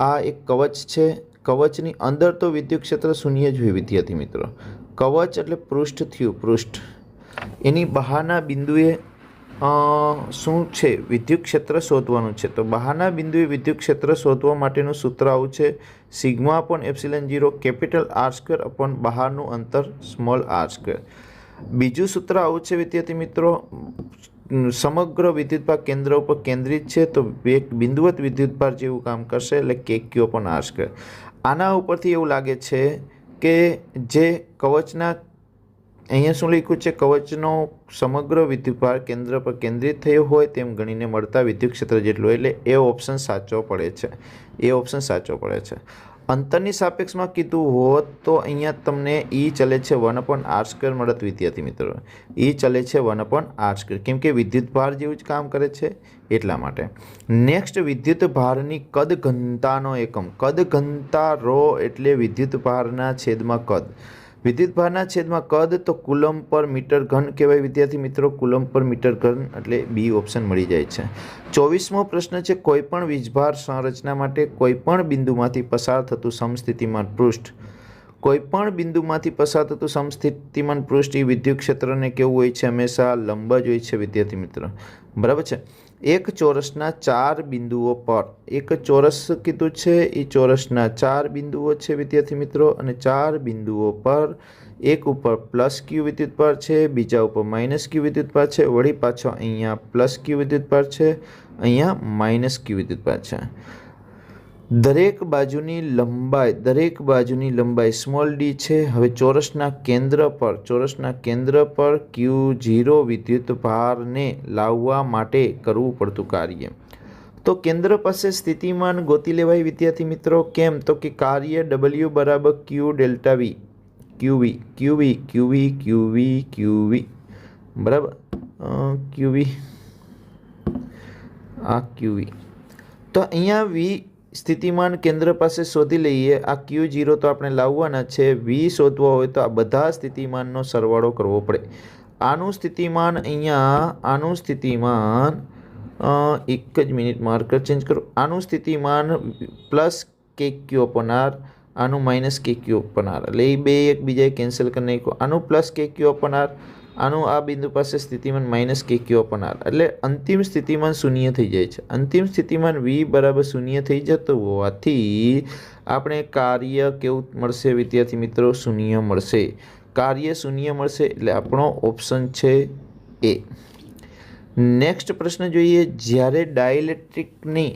Speaker 1: આ એક કવચ છે. કવચની અંદર તો વિદ્યુત ક્ષેત્ર શૂન્ય જ હોય વિદ્યાર્થી મિત્રો. કવચ એટલે પૃષ્ઠ થયું, પૃષ્ઠ. એની બહારના બિંદુએ શું છે? વિદ્યુત ક્ષેત્ર શોધવાનું છે. તો બહારના બિંદુએ વિદ્યુત ક્ષેત્ર શોધવા માટેનું સૂત્ર આવું છે: σ/ε0 R² બહારનું અંતર r². બીજું સૂત્ર આવું છે વિદ્યાર્થી મિત્રો: સમગ્ર વિદ્યુતભાર કેન્દ્ર ઉપર કેન્દ્રિત છે, તો એક બિંદુવત વિદ્યુતભાર જેવું કામ કરશે, એટલે KQ/r². આના ઉપરથી એવું લાગે છે કે જે કવચના અહીંયા શું લખ્યું છે? કવચનો સમગ્ર વિદ્યુતભાર કેન્દ્ર પર કેન્દ્રિત થયો હોય તેમ ગણીને મળતા વિદ્યુત ક્ષેત્ર જેટલું. એટલે એ ઓપ્શન સાચો પડે છે. એ ઓપ્શન સાચો પડે છે. અંતરની સાપેક્ષમાં કીધું હોત તો અહીંયા તમને ઈ ચલે છે 1/r² મળત વિદ્યાર્થી મિત્રો. ઈ ચલે છે 1/r², કેમ કે વિદ્યુતભાર જેવું જ કામ કરે છે એટલા માટે. નેક્સ્ટ, વિદ્યુતભારની કદ ઘનતાનો એકમ. કદ ઘનતા ρ એટલે વિદ્યુતભારના છેદમાં કદ. વિદ્યુતભારના છેદમાં કદ તો કુલમ પર મીટર ઘન કહેવાય વિદ્યાર્થી મિત્રો, કુલમ પર મીટર ઘન એટલે બી ઓપ્શન મળી જાય છે. 24મો પ્રશ્ન છે કોઈપણ વીજભાર સંરચના માટે કોઈપણ બિંદુમાંથી પસાર થતું સમસ્થિતિમાન પૃષ્ઠ. કોઈપણ બિંદુમાંથી પસાર થતું સમસ્થિતિમાન પૃષ્ઠ એ વિદ્યુત ક્ષેત્રને કેવું હોય છે? હંમેશા લંબ જ હોય છે વિદ્યાર્થી મિત્રો. બરાબર છે. એક ચોરસના 4 બિંદુઓ પર, એક ચોરસ કીધું છે એ ચોરસના 4 બિંદુઓ છે વિદ્યાર્થી મિત્રો, અને 4 બિંદુઓ પર એક ઉપર પ્લસ ક્યુ વિદ્યુતભાર છે, બીજા ઉપર માઇનસ ક્યુ વિદ્યુતભાર છે, વળી પાછો અહીંયા પ્લસ ક્યુ વિદ્યુતભાર છે, અહીંયા માઇનસ ક્યુ વિદ્યુતભાર છે. દરેક બાજુની લંબાઈ સ્મોલ ડી છે. હવે ચોરસના કેન્દ્ર પર Q0 વિદ્યુતભારને લાવવા માટે કરવું પડતું કાર્ય. તો કેન્દ્ર પાસે સ્થિતિમાન ગોતી લેવાય વિદ્યાર્થી મિત્રો. કેમ? તો કે કાર્ય W બરાબર Q ડેલ્ટા V, QV બરાબર, QV આ QV. તો અહીંયા V સ્થિતિમાન કેન્દ્ર પાસે શોધી લઈએ. આ Q0 તો આપણે લાવવાના છે. V શોધવો હોય તો આ બધા સ્થિતિમાનનો સરવાળો કરવો પડે. આનું સ્થિતિમાન એક જ મિનિટ માર્કર ચેન્જ કરો. આનું સ્થિતિમાન પ્લસ KQ upon R, આનું માઇનસ KQ upon R, એટલે એ બે એકબીજાએ કેન્સલ કરી નાખો. આનું પ્લસ KQ upon R, આનું આ બિંદુ પાસે સ્થિતિમાન માઇનસ KQ upon R, એટલે અંતિમ સ્થિતિમાન શૂન્ય થઈ જાય છે. અંતિમ સ્થિતિમાન V બરાબર શૂન્ય થઈ જતું હોવાથી આપણે કાર્ય કેવું મળશે વિદ્યાર્થી મિત્રો? શૂન્ય મળશે. કાર્ય શૂન્ય મળશે એટલે આપણો ઓપ્શન છે એ. નેક્સ્ટ પ્રશ્ન જોઈએ. જ્યારે ડાઇલેક્ટ્રિકને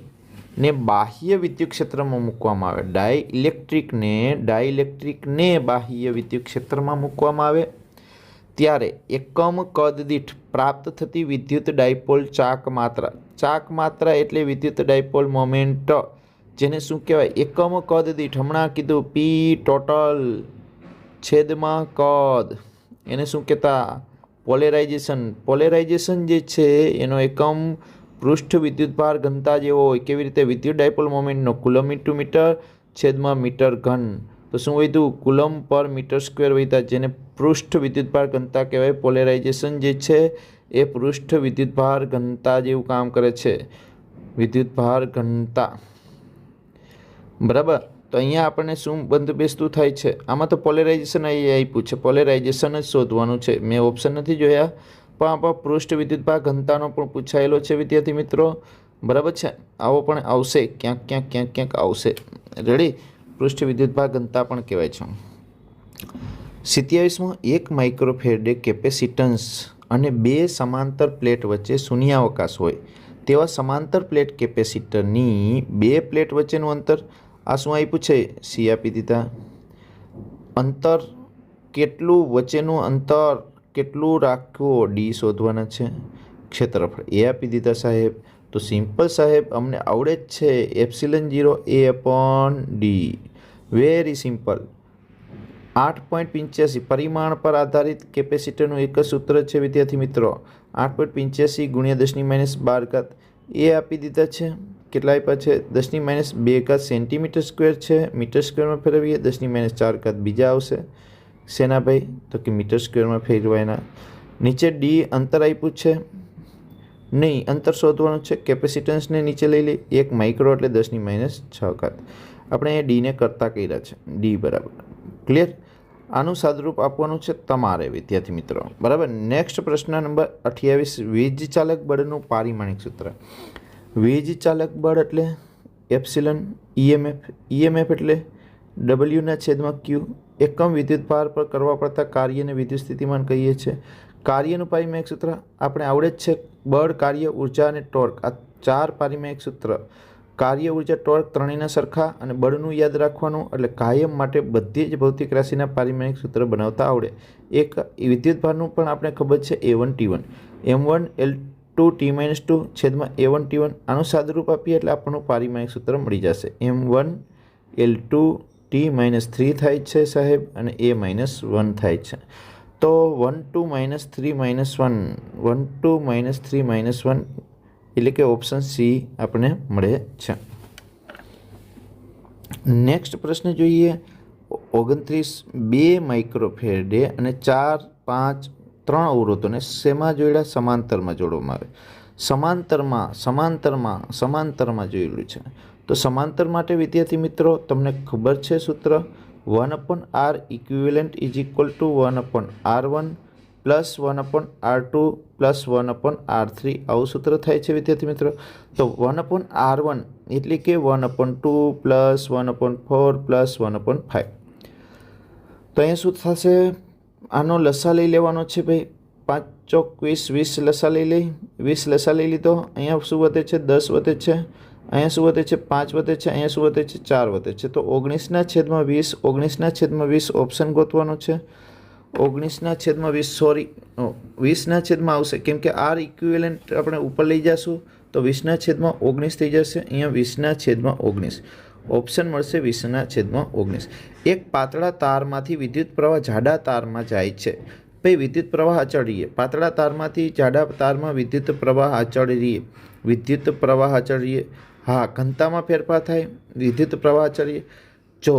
Speaker 1: બાહ્ય વિદ્યુત ક્ષેત્રમાં મૂકવામાં આવે, ડાઇલેક્ટ્રિકને બાહ્ય વિદ્યુત ક્ષેત્રમાં મૂકવામાં આવે ત્યારે એકમ કદ દીઠ પ્રાપ્ત થતી વિદ્યુત ડાયપોલ ચાક માત્રા એટલે વિદ્યુત ડાયપોલ મોમેન્ટ, જેને શું કહેવાય? એકમ કદ દીઠ. હમણાં કીધું P ટોટલ છેદમાં કદ, એને શું કહેતા? પોલેરાઇઝેશન જે છે એનો એકમ પૃષ્ઠ વિદ્યુતભાર ઘનતા જેવો હોય. કેવી રીતે? વિદ્યુત ડાયપોલ મોમેન્ટનો કુલમ ઇન્ટુ મીટર છેદમાં મીટર ઘન. તો શું વધ્યું? કુલમ પર મીટર સ્ક્વેર વધ્યા, જેને પૃષ્ઠ વિદ્યુતભાર ઘનતા કહેવાય. પોલેરાઇઝેશન જે છે એ પૃષ્ઠ વિદ્યુતભાર ઘનતા જેવું કામ કરે છે, વિદ્યુતભાર ઘનતા. બરાબર. તો અહીંયા આપણને શું બંધબેસતું થાય છે? આમાં તો પોલેરાઇઝેશન આપ્યું છે, પોલેરાઇઝેશન જ શોધવાનું છે. મેં ઓપ્શન નથી જોયા, પણ આપણા પૃષ્ઠ વિદ્યુતભાર ઘનતાનો પણ પૂછાયેલો છે વિદ્યાર્થી મિત્રો. બરાબર છે. આવો પણ આવશે, ક્યાંક આવશે. રેડી? પૃષ્ઠ વિદ્યુતભાર ઘનતા પણ કહેવાય છે. 27મો. 1 માઇક્રોફેરેડે કેપેસિટન્સ અને 2 સમાંતર પ્લેટ વચ્ચે શૂન્યાવકાશ હોય તેવા સમાંતર પ્લેટ કેપેસિટરની 2 પ્લેટ વચ્ચેનું અંતર. આ શું આપ્યું છે? C આપી દીધા. અંતર કેટલું, વચ્ચેનું અંતર કેટલું રાખવું? D શોધવાના છે. ક્ષેત્રફળ એ આપી દીધા સાહેબ. તો સિમ્પલ સાહેબ, અમને આવડે જ છે. ε0 A upon D, very simple. 8.85 પરિમાણ પર આધારિત કેપેસિટરનું એક જ સૂત્ર છે વિદ્યાર્થી મિત્રો. 8.85 ગુણ્યા 10⁻12 એ આપી દીધા છે. કેટલા આપ્યા છે? 10⁻2 સેન્ટીમીટર સ્ક્વેર છે. મીટર સ્ક્વેરમાં ફેરવીએ 10⁻4 બીજા આવશે. શેના ભાઈ? તો કે મીટર સ્ક્વેરમાં ફેરવાયના. નીચે D અંતર આપ્યું છે નહીં, અંતર શોધવાનું છે. કેપેસિટન્સને નીચે લઈ લઈએ. 1 માઇક્રો એટલે 10⁻6. આપણે એ ડીને કરતા કર્યા છે. D બરાબર. ક્લિયર? આનું સાદુરૂપ આપવાનું છે તમારે વિદ્યાર્થી મિત્રો. બરાબર. નેક્સ્ટ પ્રશ્ન નંબર 28. વીજ ચાલક બળનું પારિમાણિક સૂત્ર. વીજ ચાલક બળ એટલે એપ્સિલન. EMF એટલે W/Q. એકમ વિદ્યુતભાર પર કરવા પડતા કાર્યને વિદ્યુત સ્થિતિમાન કહીએ છીએ. કાર્યનું પારિમાણિક સૂત્ર આપણે આવડે જ છે. બળ, કાર્ય, ઉર્જા અને ટોર્ક, આ 4 પારિમાણિક સૂત્ર. કાર્ય, ઉર્જા, ટોર્ક ત્રણેયના સરખા અને બળનું યાદ રાખવાનું. એટલે કાયમ માટે બધી જ ભૌતિક રાશિના પારિમાણિક સૂત્ર બનાવતા આવડે. એક વિદ્યુતભારનું પણ આપણે ખબર છે A1 T1, M1 L2 T-2 છેદમાં A1 T1. આનું સાદુરૂપ આપીએ એટલે આપણનું પારિમાણિક સૂત્ર મળી જશે. M1 L2 T-3 થાય છે સાહેબ, અને A-1 થાય છે. તો 1 2 3 1 1 2 3 1 એટલે કે ઓપ્શન C આપણે મળે છે. નેક્સ્ટ પ્રશ્ન જોઈએ. 29 2 માઇક્રોફેરેડે અને 4 5 3 અવરોધોને શેમાં જોડ્યા? સમાંતરમાં જોડવામાં આવે. સમાંતરમાં જોયેલું છે. તો સમાંતર માટે વિદ્યાર્થી મિત્રો તમને ખબર છે સૂત્ર 1/r equivalent is equal two 1/r1 plus 1/r2 plus 1/r3 આવું સૂત્ર થાય છે વિદ્યાર્થી મિત્રો. તો 1/r1 એટલે કે 1/2 પ્લસ 1/4 પ્લસ 1/5. તો અહીંયા શું થશે? આનો લસા લઈ લેવાનો છે ભાઈ. 5 ચોક 20 20 લસા લઈ લઈ 20 લસા લઈ લીધો. અહીંયા શું વધે છે? 10 વધે છે. અહીંયા શું વધે છે? 5 વધે છે. અહીંયા શું વધે છે? 4 વધે છે. તો 19/20 ઓપ્શન ગોતવાનો છે. 20/20 આવશે કેમ કે આર ઇક્વિવેલન્ટ આપણે ઉપર લઈ જશું તો 20/19 થઈ જશે. અહીંયા 20/19 ઓપ્શન મળશે 20/19. એક પાતળા તારમાંથી વિદ્યુત પ્રવાહ જાડા તારમાં જાય છે. ભાઈ વિદ્યુત પ્રવાહ અચળ રહીએ. પાતળા તારમાંથી જાડા તારમાં વિદ્યુત પ્રવાહ અચળ રહીએ. હા, ઘનતામાં ફેરફાર થાય. વિદ્યુત પ્રવાહ અચળ રહીએ. જો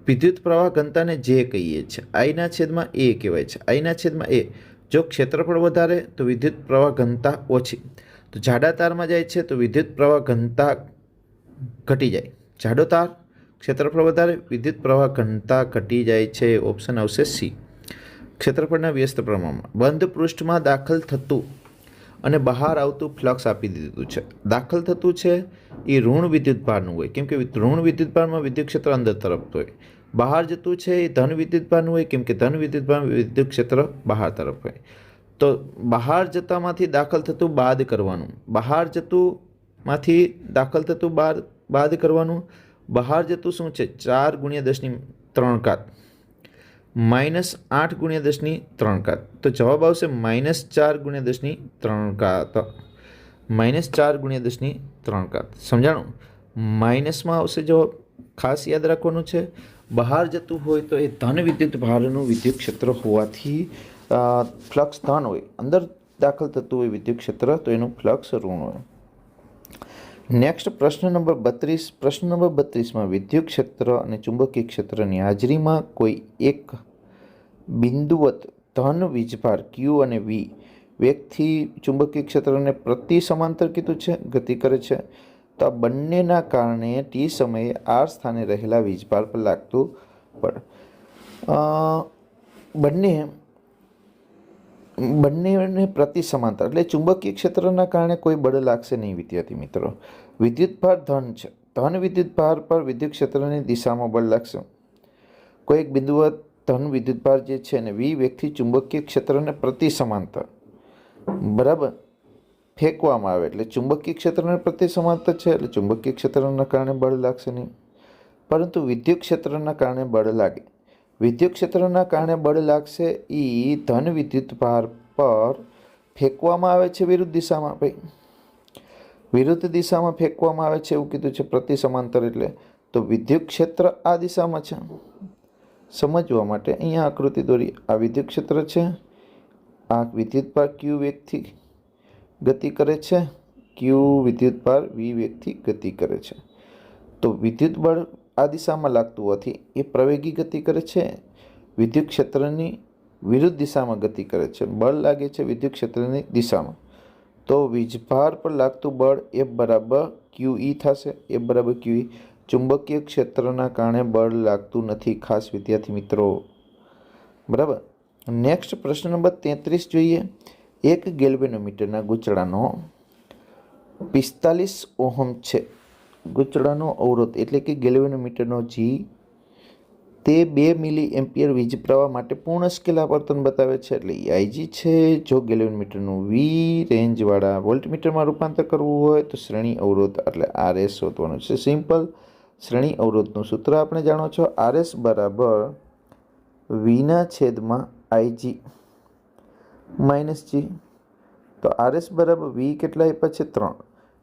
Speaker 1: વિદ્યુત પ્રવાહ ઘનતાને જે કહીએ છીએ, I/A કહેવાય છે. I/A. જો ક્ષેત્રફળ વધારે તો વિદ્યુત પ્રવાહ ઘનતા ઓછી. તો જાડા તારમાં જાય છે તો વિદ્યુત પ્રવાહ ઘનતા ઘટી જાય. જાડો તાર, ક્ષેત્રફળ વધારે, વિદ્યુત પ્રવાહ ઘનતા ઘટી જાય છે. ઓપ્શન આવશે સી. ક્ષેત્રફળના વ્યસ્ત પ્રમાણમાં બંધ પૃષ્ઠમાં દાખલ થતું અને બહાર આવતું ફ્લક્સ આપી દીધું છે. દાખલ થતું છે એ ઋણ વિદ્યુતભારનું હોય કેમ કે ઋણ વિદ્યુતભારમાં વિદ્યુત ક્ષેત્ર અંદર તરફ હોય. બહાર જતું છે એ ધન વિદ્યુતભારનું હોય કેમ કે ધન વિદ્યુતભારમાં વિદ્યુત ક્ષેત્ર બહાર તરફ હોય. તો બહાર જતામાંથી દાખલ થતું બાદ કરવાનું. બહાર જતું શું છે? 4 × 10⁻³ માઇનસ 8 × 10⁻³. તો જવાબ આવશે -4 × 10⁻³. -4 × 10⁻³. સમજાણું? માઇનસમાં આવશે જવાબ. ખાસ યાદ રાખવાનું છે. બહાર જતું હોય તો એ ધન વિદ્યુત ભારનું વિદ્યુત ક્ષેત્ર હોવાથી ફ્લક્સ ધન હોય. અંદર દાખલ થતું હોય વિદ્યુત ક્ષેત્ર તો એનું ફ્લક્સ ઋણ હોય. નેક્સ્ટ પ્રશ્ન નંબર 32. પ્રશ્ન નંબર 32માં વિદ્યુત ક્ષેત્ર અને ચુંબકીય ક્ષેત્રની હાજરીમાં કોઈ એક બિંદુવત ધન વીજભાર Q અને V વેગથી ચુંબકીય ક્ષેત્રને પ્રતિ સમાંતર કીધું છે, ગતિ કરે છે. તો આ બંનેના કારણે t સમયે r સ્થાને રહેલા વીજભાર પર લાગતું બળ. બંનેને પ્રતિ સમાંતર એટલે ચુંબકીય ક્ષેત્રના કારણે કોઈ બળ લાગશે નહીં વિદ્યાર્થી મિત્રો. વિદ્યુતભાર ધન છે. ધન વિદ્યુતભાર પર વિદ્યુત ક્ષેત્રની દિશામાં બળ લાગશે. કોઈ એક બિંદુવત ધન વિદ્યુતભાર જે છે ને V વેગથી ચુંબકીય ક્ષેત્રને પ્રતિ સમાંતર બરાબર ફેંકવામાં આવે એટલે ચુંબકીય ક્ષેત્રને પ્રતિ સમાંતર છે એટલે ચુંબકીય ક્ષેત્રના કારણે બળ લાગશે નહીં. પરંતુ વિદ્યુત ક્ષેત્રના કારણે બળ લાગે. વિદ્યુત ક્ષેત્રના કારણે બળ લાગશે એ ધન વિદ્યુતભાર પર ફેંકવામાં આવે છે વિરુદ્ધ દિશામાં. ભાઈ વિરુદ્ધ દિશામાં ફેંકવામાં આવે છે એવું કીધું છે પ્રતિ સમાંતર એટલે. તો વિદ્યુત ક્ષેત્ર આ દિશામાં છે. સમજવા માટે અહીંયા આકૃતિ દોરી. આ વિદ્યુત ક્ષેત્ર છે. આ વિદ્યુતભાર Q વેગથી ગતિ કરે છે. Q વિદ્યુતભાર V વેગથી ગતિ કરે છે. તો વિદ્યુત બળ આ દિશામાં લાગતું હોવાથી એ પ્રવેગી ગતિ કરે છે. વિદ્યુત ક્ષેત્રની વિરુદ્ધ દિશામાં ગતિ કરે છે. બળ લાગે છે વિદ્યુત ક્ષેત્રની દિશામાં. તો વીજભાર પર લાગતું બળ F બરાબર QE થશે. F બરાબર QE. ચુંબકીય ક્ષેત્રના કારણે બળ લાગતું નથી ખાસ વિદ્યાર્થી મિત્રો. બરાબર. નેક્સ્ટ પ્રશ્ન નંબર 33 જોઈએ. એક ગેલ્વેનોમીટરના ગૂંચળાનો 45 ઓહમ છે. ગૂંચળાનો અવરોધ એટલે કે ગેલ્વેનોમીટરનો G તે 2 મિલી એમ્પિયર વીજ પ્રવાહ માટે પૂર્ણ સ્કેલ આવર્તન બતાવે છે એટલે IG છે. જો ગેલ્વેનોમીટરનું V રેન્જવાળા વોલ્ટમીટરમાં રૂપાંતર કરવું હોય તો શ્રેણી અવરોધ એટલે RS શોધવાનું છે. સિમ્પલ. શ્રેણી અવરોધનું સૂત્ર આપણે જાણો છો. RS બરાબર V/IG - G. તો RS બરાબર V કેટલા આપ્યા છે?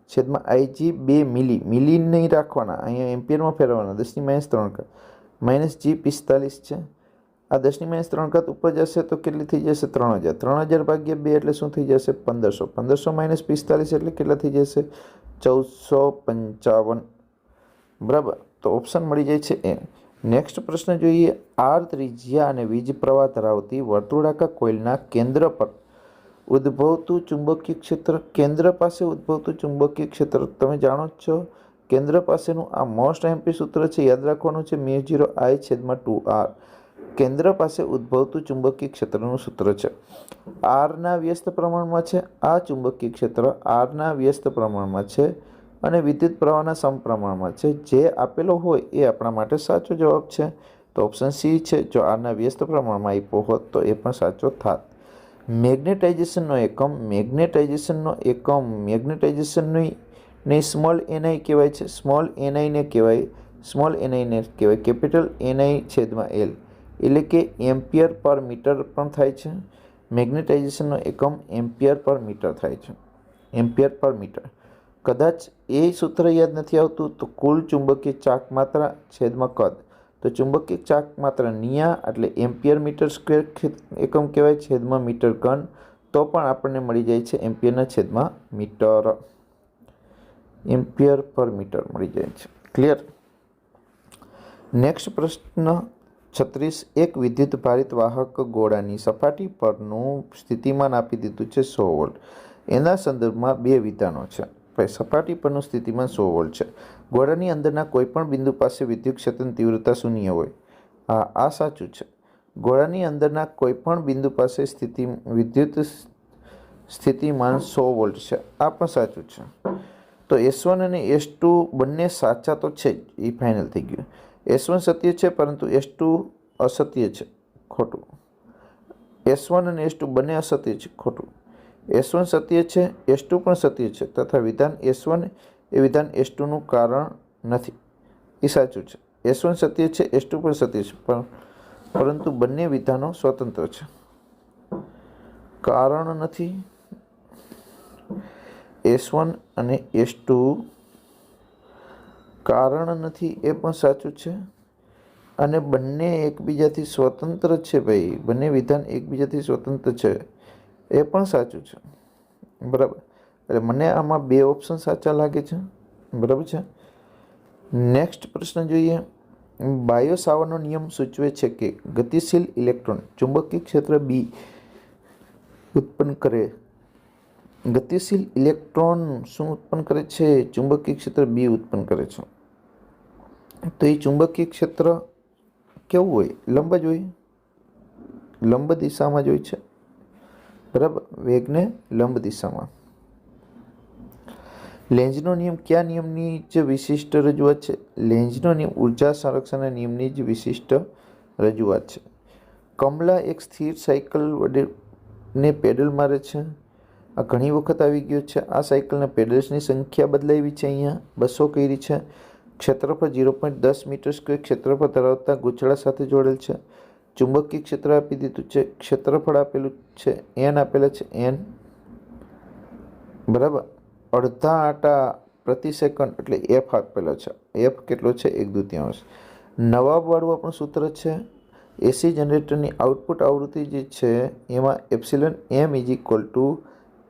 Speaker 1: 3/IG 2 મિલી. મિલી નહીં રાખવાના, અહીંયા એમ્પિયરમાં ફેરવવાના. 10⁻³ -G 45 છે. આ 10⁻³ ઉપર જશે તો કેટલી થઈ જશે? 3000. 3000 ભાગ્યા 2 એટલે શું થઈ જશે? 1500. 1500 - 45 એટલે કેટલા થઈ જશે? 1455. બરાબર. તો ઓપ્શન મળી જાય છે એ. નેક્સ્ટ પ્રશ્ન જોઈએ. આર ત્રિજ્યા અને વીજ પ્રવાહ ધરાવતી વર્તુળાકાર કોઇલના કેન્દ્ર પર ઉદ્ભવતું ચુંબકીય ક્ષેત્ર. કેન્દ્ર પાસે ઉદ્ભવતું ચુંબકીય ક્ષેત્ર તમે જાણો જ છો. કેન્દ્ર પાસેનું આ મોસ્ટ એમપી સૂત્ર છે, યાદ રાખવાનું છે, μ0I/2r. કેન્દ્ર પાસે ઉદ્ભવતું ચુંબકીય ક્ષેત્રનું સૂત્ર છે. આરના વ્યસ્ત પ્રમાણમાં છે. આ ચુંબકીય ક્ષેત્ર આરના વ્યસ્ત પ્રમાણમાં છે અને વિદ્યુત પ્રવાહના સમપ્રમાણમાં છે. જે આપેલો હોય એ આપણા માટે સાચો જવાબ છે. તો ઓપ્શન સી છે. જો આરના વ્યસ્ત પ્રમાણમાં આપ્યો હોત તો એ પણ સાચો થાત. મેગ્નેટાઇઝેશનનો એકમ. મેગ્નેટાઇઝેશનની સ્મોલ એનઆઈ કહેવાય છે. સ્મોલ એનઆઈને કહેવાય કેપિટલ NI/L, એટલે કે એમ્પિયર પર મીટર પણ થાય છે. મેગ્નેટાઇઝેશનનો એકમ એમ્પિયર પર મીટર થાય છે. એમ્પિયર પર મીટર. કદાચ એ સૂત્ર યાદ નથી આવતું તો કુલ ચુંબકીય ચાક માત્રા છેદમાં કદ. તો ચુંબકીય ચાક માત્રા નિયા એટલે એમ્પિયર મીટર સ્ક્વેર એકમ કહેવાય છેદમાં મીટર ઘન. તો પણ આપણને મળી જાય છે એમ્પિયરના છેદમાં મીટર. એમ્પિયર પર મીટર મળી જાય છે. ક્લિયર. નેક્સ્ટ પ્રશ્ન 36. એક વિદ્યુત ભારિત વાહક ગોળાની સપાટી પરનું સ્થિતિમાન આપી દીધું છે 100 વોલ્ટ. એના સંદર્ભમાં બે વિધાનો છે. સપાટી પરનું સ્થિતિમાન 100 વોલ્ટ છે. ગોળાની અંદરના કોઈપણ બિંદુ પાસે વિદ્યુત ક્ષેત્રની તીવ્રતા શૂન્ય હોય. આ સાચું છે. ગોળાની અંદરના કોઈપણ બિંદુ પાસે વિદ્યુત સ્થિતિમાન 100 વોલ્ટ છે. આ પણ સાચું છે. તો S1 અને S2 બંને સાચા તો છે જ, એ ફાઇનલ થઈ ગયું. S1 સત્ય છે પરંતુ S2 અસત્ય છે, ખોટું. S1 અને S2 બંને અસત્ય છે, ખોટું. S1 સત્ય છે, S2 પણ સત્ય છે, તથા વિધાન S1 એ વિધાન S2નું કારણ નથી, એ સાચું છે. S1 સત્ય છે, S2 પણ સત્ય છે, પરંતુ બંને વિધાનો સ્વતંત્ર છે, કારણ નથી. S1 અને S2 કારણ નથી, એ પણ સાચું છે. અને બંને એકબીજાથી સ્વતંત્ર છે ભાઈ, બંને વિધાન એકબીજાથી સ્વતંત્ર છે, એ પણ સાચું છે. બરાબર. એટલે મને આમાં બે ઓપ્શન સાચા લાગે છે. બરાબર છે. નેક્સ્ટ પ્રશ્ન જોઈએ. બાયો સાવરનો નિયમ સૂચવે છે કે ગતિશીલ ઇલેક્ટ્રોન ચુંબકીય ક્ષેત્ર B ઉત્પન્ન કરે. ગતિશીલ ઇલેક્ટ્રોન શું ઉત્પન્ન કરે છે? ચુંબકીય ક્ષેત્ર B ઉત્પન્ન કરે છે. તો એ ચુંબકીય ક્ષેત્ર કેવું હોય? લંબ જ હોય, લંબ દિશામાં જ હોય છે. બરાબર. વેગને લંબ દિશામાં. લેન્ઝનો નિયમ કયા નિયમની જ વિશિષ્ટ રજૂઆત છે? લેન્ઝનો નિયમ ઉર્જા સંરક્ષણના નિયમની જ વિશિષ્ટ રજૂઆત છે. કમલા એક સ્થિર સાયકલ વડે પેડલ મારે છે. આ ઘણી વખત આવી ગયો છે. આ સાયકલના પેડલ્સની સંખ્યા બદલાવી છે, અહીંયા 200 કરી છે. ક્ષેત્રફળ 0.10 મીટર સ્ક્વેર ક્ષેત્રફળ ધરાવતા ગૂંચળા સાથે જોડેલ છે. ચુંબકીય ક્ષેત્ર આપી દીધું છે, ક્ષેત્રફળ આપેલું છે, N આપેલા છે, N. બરાબર. અડધા આંટા પ્રતિ સેકન્ડ એટલે F આપેલો છે. F કેટલો છે? 1/2. નવાબવાળું આપણું સૂત્ર છે. એસી જનરેટરની આઉટપુટ આવૃત્તિ જે છે એમાં એપ્સિલન M =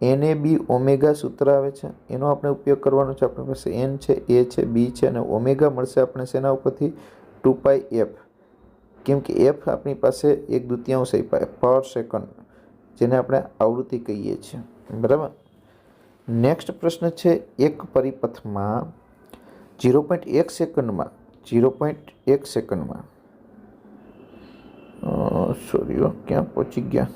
Speaker 1: NAB ઓમેગા સૂત્ર આવે છે. એનો આપણે ઉપયોગ કરવાનો છે. આપણી પાસે N છે, A છે, B છે અને ઓમેગા મળશે આપણે શેના ઉપરથી? 2πf. કેમ કે F આપણી પાસે 1/2 પર સેકન્ડ, જેને આપણે આવૃત્તિ કહીએ છીએ. બરાબર. નેક્સ્ટ પ્રશ્ન છે. એક પરિપથમાં 0.1 સેકન્ડમાં ક્યાં પહોંચી ગયા?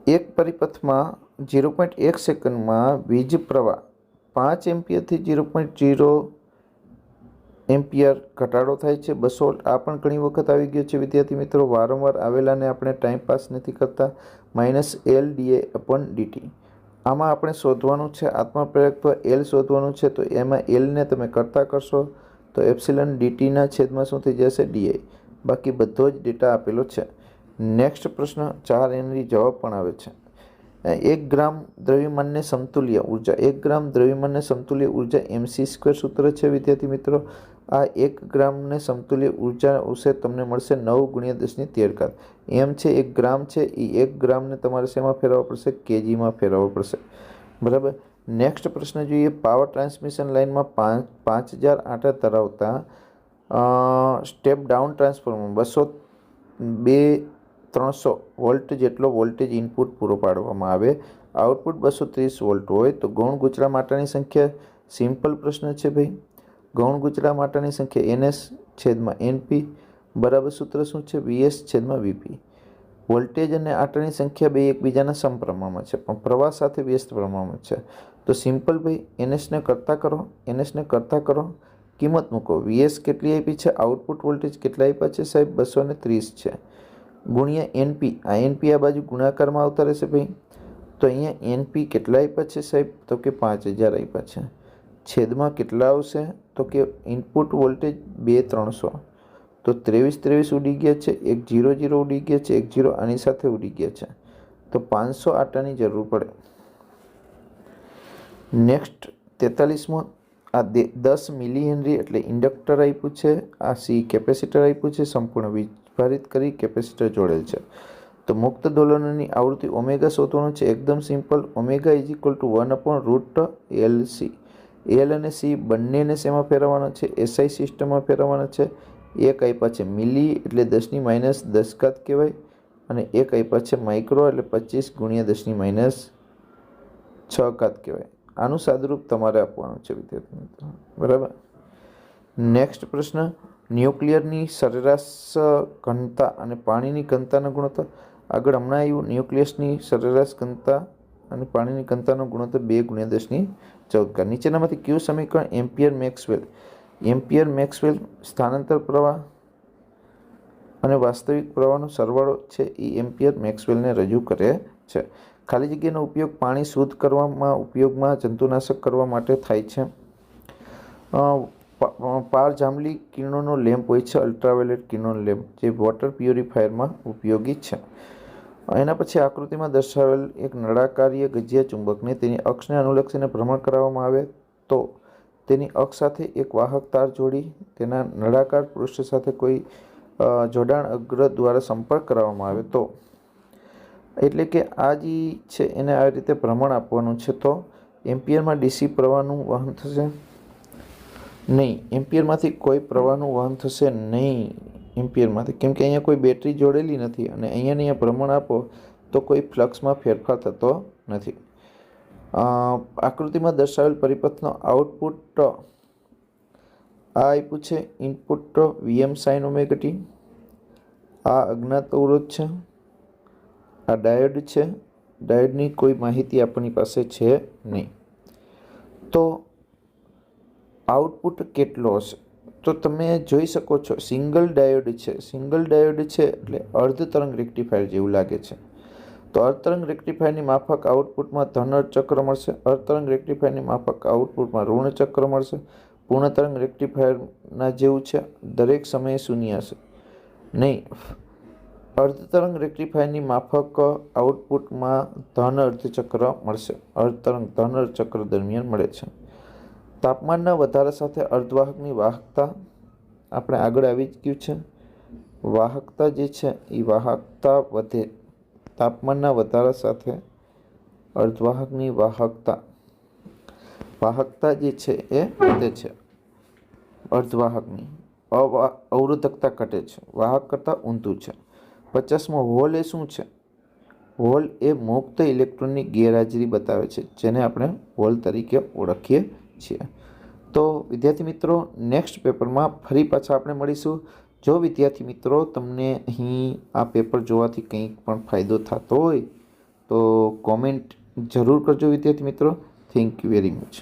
Speaker 1: એક પરિપથમાં 0.1 સેકન્ડમાં વીજ પ્રવાહ 5 એમ્પિયરથી 0.0 એમ્પિયર ઘટાડો થાય છે 200 વોલ્ટ. આ પણ ઘણી વખત આવી ગયો છે વિદ્યાર્થી મિત્રો. વારંવાર આવેલાને આપણે ટાઈમ પાસ નથી કરતા. -LdA/dt. આમાં આપણે શોધવાનું છે આત્મપ્રેરક પર L શોધવાનું છે. તો એમાં Lને તમે કરતા કરશો તો એપ્સિલન dt ના છેદમાં શું થઈ જશે? dA. બાકી બધો જ ડેટા આપેલો છે. નેક્સ્ટ પ્રશ્ન 4 એની જવાબ પણ આવે છે. 1 ગ્રામ દ્રવ્યમાનને સમતુલ્ય ઉર્જા 1 ગ્રામ દ્રવ્યમાનને સમતુલ્ય ઉર્જા mc² સૂત્ર છે વિદ્યાર્થી મિત્રો। આ 1 ગ્રામને સમતુલ્ય ઉર્જા વિશે તમને મળશે 9 × 10⁻13। એમ છે 1 ગ્રામ છે એ 1 ગ્રામને તમારે શેમાં ફેરવવા પડશે? કેજીમાં ફેરવવા પડશે, બરાબર। નેક્સ્ટ પ્રશ્ન જોઈએ। પાવર ટ્રાન્સમિશન લાઇનમાં 5008 ધરાવતા સ્ટેપ ડાઉન ટ્રાન્સફોર્મર 200-300 વોલ્ટ જેટલો વોલ્ટેજ ઇનપુટ પૂરો પાડવામાં આવે, આઉટપુટ 230 વોલ્ટ હોય તો ગૌણ ગૂંચળા માટેની સંખ્યા। સિમ્પલ પ્રશ્ન છે ભાઈ। ગૌણ ગૂંચળા માટેની સંખ્યા NS/NP બરાબર સૂત્ર શું છે? VS/VP। વોલ્ટેજ અને આટાની સંખ્યા બે એકબીજાના સમપ્રમાણમાં છે પણ પ્રવાહ સાથે વ્યસ્ત પ્રમાણમાં છે, તો સિમ્પલ ભાઈ NSને કરતા કરો, કિંમત મૂકો। VS કેટલી આપી છે? આઉટપુટ વોલ્ટેજ કેટલા આપ્યા છે સાહેબ? 230 છે, ગુણ્યા NP। આ NP આ બાજુ ગુણાકારમાં આવતા રહેશે ભાઈ, તો અહીંયા NP કેટલા આપ્યા છે સાહેબ? તો કે 5000 આપ્યા છે। છેદમાં કેટલા આવશે? તો કે ઇનપુટ વોલ્ટેજ 2300, તો 23 ઉડી ગયા છે, એક 0 ઉડી ગયા છે, એક 0 આની સાથે ઉડી ગયા છે, તો 500 આટાની જરૂર પડે। નેક્સ્ટ 43મો, આ 10 મિલી હેનરી એટલે ઇન્ડક્ટર આપ્યું છે, આ C કેપેસિટર આપ્યું છે, સંપૂર્ણ વીજભારિત કરી કેપેસિટર જોડેલ છે। તો મુક્ત દોલનોની આવૃત્તિ ઓમેગા શોધવાનું છે, એકદમ સિમ્પલ। Omega = 1/√LC। L અને C બંનેને શેમાં ફેરવવાના છે? SI સિસ્ટમમાં ફેરવવાના છે। એક આપ્યા છે મિલી એટલે 10⁻10 કહેવાય, અને એક આપ્યા છે માઇક્રો એટલે 25 × 10⁻6 કહેવાય। આનું સાદુરૂપ તમારે આપવાનું છે વિદ્યાર્થી મિત્રો, બરાબર। નેક્સ્ટ પ્રશ્ન, ન્યુક્લિયરની સરેરાશ ઘનતા અને પાણીની ઘનતાનો ગુણોત્તર। આગળ હમણાં આવ્યું, ન્યુક્લિયસની સરેરાશ ઘનતા અને પાણીની ઘનતાનો ગુણોત્તર 2 × 10⁻14। નીચેનામાંથી કયું સમીકરણ એમ્પિયર મેક્સવેલ સ્થાનાંતર પ્રવાહ અને વાસ્તવિક પ્રવાહનો સરવાળો છે એ એમ્પિયર મેક્સવેલને રજૂ કરે છે? ખાલી જગ્યાનો ઉપયોગ પાણી શુદ્ધ કરવામાં ઉપયોગમાં જંતુનાશક કરવા માટે થાય છે। પારજાંબલી કિરણોનો લેમ્પ હોય છે, અલ્ટ્રાવાયોલેટ કિરણોનો લેમ્પ, જે વોટર પ્યુરિફાયરમાં ઉપયોગી છે। એના પછી આકૃતિમાં દર્શાવેલ એક નળાકારીય ગજિયા ચુંબકને તેની અક્ષને અનુલક્ષીને ભ્રમણ કરાવવામાં આવે તો તેની અક્ષ સાથે એક વાહક તાર જોડી તેના નળાકાર પૃષ્ઠ સાથે કોઈ જોડાણ અગ્ર દ્વારા સંપર્ક કરવામાં આવે તો, એટલે કે આ જે છે એને આ રીતે ભ્રમણ આપવાનું છે, તો એમ્પિયરમાં DC પ્રવાહનું વહન થશે નહીં, એમ્પિયરમાંથી કોઈ પ્રવાહનું વહન થશે નહીં એમ્પિયરમાંથી, કેમ કે અહીંયા કોઈ બેટરી જોડેલી નથી અને અહીંયા ભ્રમણ આપો તો કોઈ ફ્લક્સમાં ફેરફાર થતો નથી। આકૃતિમાં દર્શાવેલ પરિપથનો આઉટપુટ આ આપ્યું છે, ઇનપુટ Vm/sin⁻t, આ અજ્ઞાત અવરોધ છે, આ ડાયોડ છે, ડાયોડની કોઈ માહિતી આપણી પાસે છે નહીં, તો આઉટપુટ કેટલો હશે? તો તમે જોઈ શકો છો સિંગલ ડાયોડ છે એટલે અર્ધ તરંગ રેક્ટિફાયર જેવું લાગે છે, તો અર્ધ તરંગ રેક્ટિફાયરની માફક આઉટપુટમાં ધન ચક્ર મળશે, અર્ધ તરંગ રેક્ટિફાયરની માફક આઉટપુટમાં ઋણ ચક્ર મળશે। પૂર્ણ તરંગ રેક્ટિફાયરના જેવું છે, દરેક સમયે શૂન્ય હશે નહીં। અર્ધ તરંગ રેક્ટિફાયરની માફક આઉટપુટમાં ધન અર્ધચક્ર મળશે, અર્ધ તરંગ ધન અર્ધચક્ર દરમિયાન મળે છે। તાપમાનના વધારા સાથે અર્ધવાહકની વાહકતા આપણે આગળ આવી જ ગયું છે, વાહકતા જે છે એ વાહકતા વધે, તાપમાનના વધારા સાથે અર્ધવાહકની વાહકતા જે છે એ વધે છે, અર્ધવાહકની અવરોધકતા ઘટે છે, વાહક કરતાં ઊંધું છે। 50મો, હોલ એ શું છે? હોલ એ મુક્ત ઇલેક્ટ્રોનની ગેરહાજરી બતાવે છે, જેને આપણે હોલ તરીકે ઓળખીએ છીએ। તો વિદ્યાર્થી મિત્રો, નેક્સ્ટ પેપરમાં ફરી પાછા આપણે મળીશું। જો વિદ્યાર્થી મિત્રો તમને અહીં આ પેપર જોવાથી કંઈક પણ ફાયદો થતો હોય તો કોમેન્ટ જરૂર કરજો વિદ્યાર્થી મિત્રો। Thank you very much.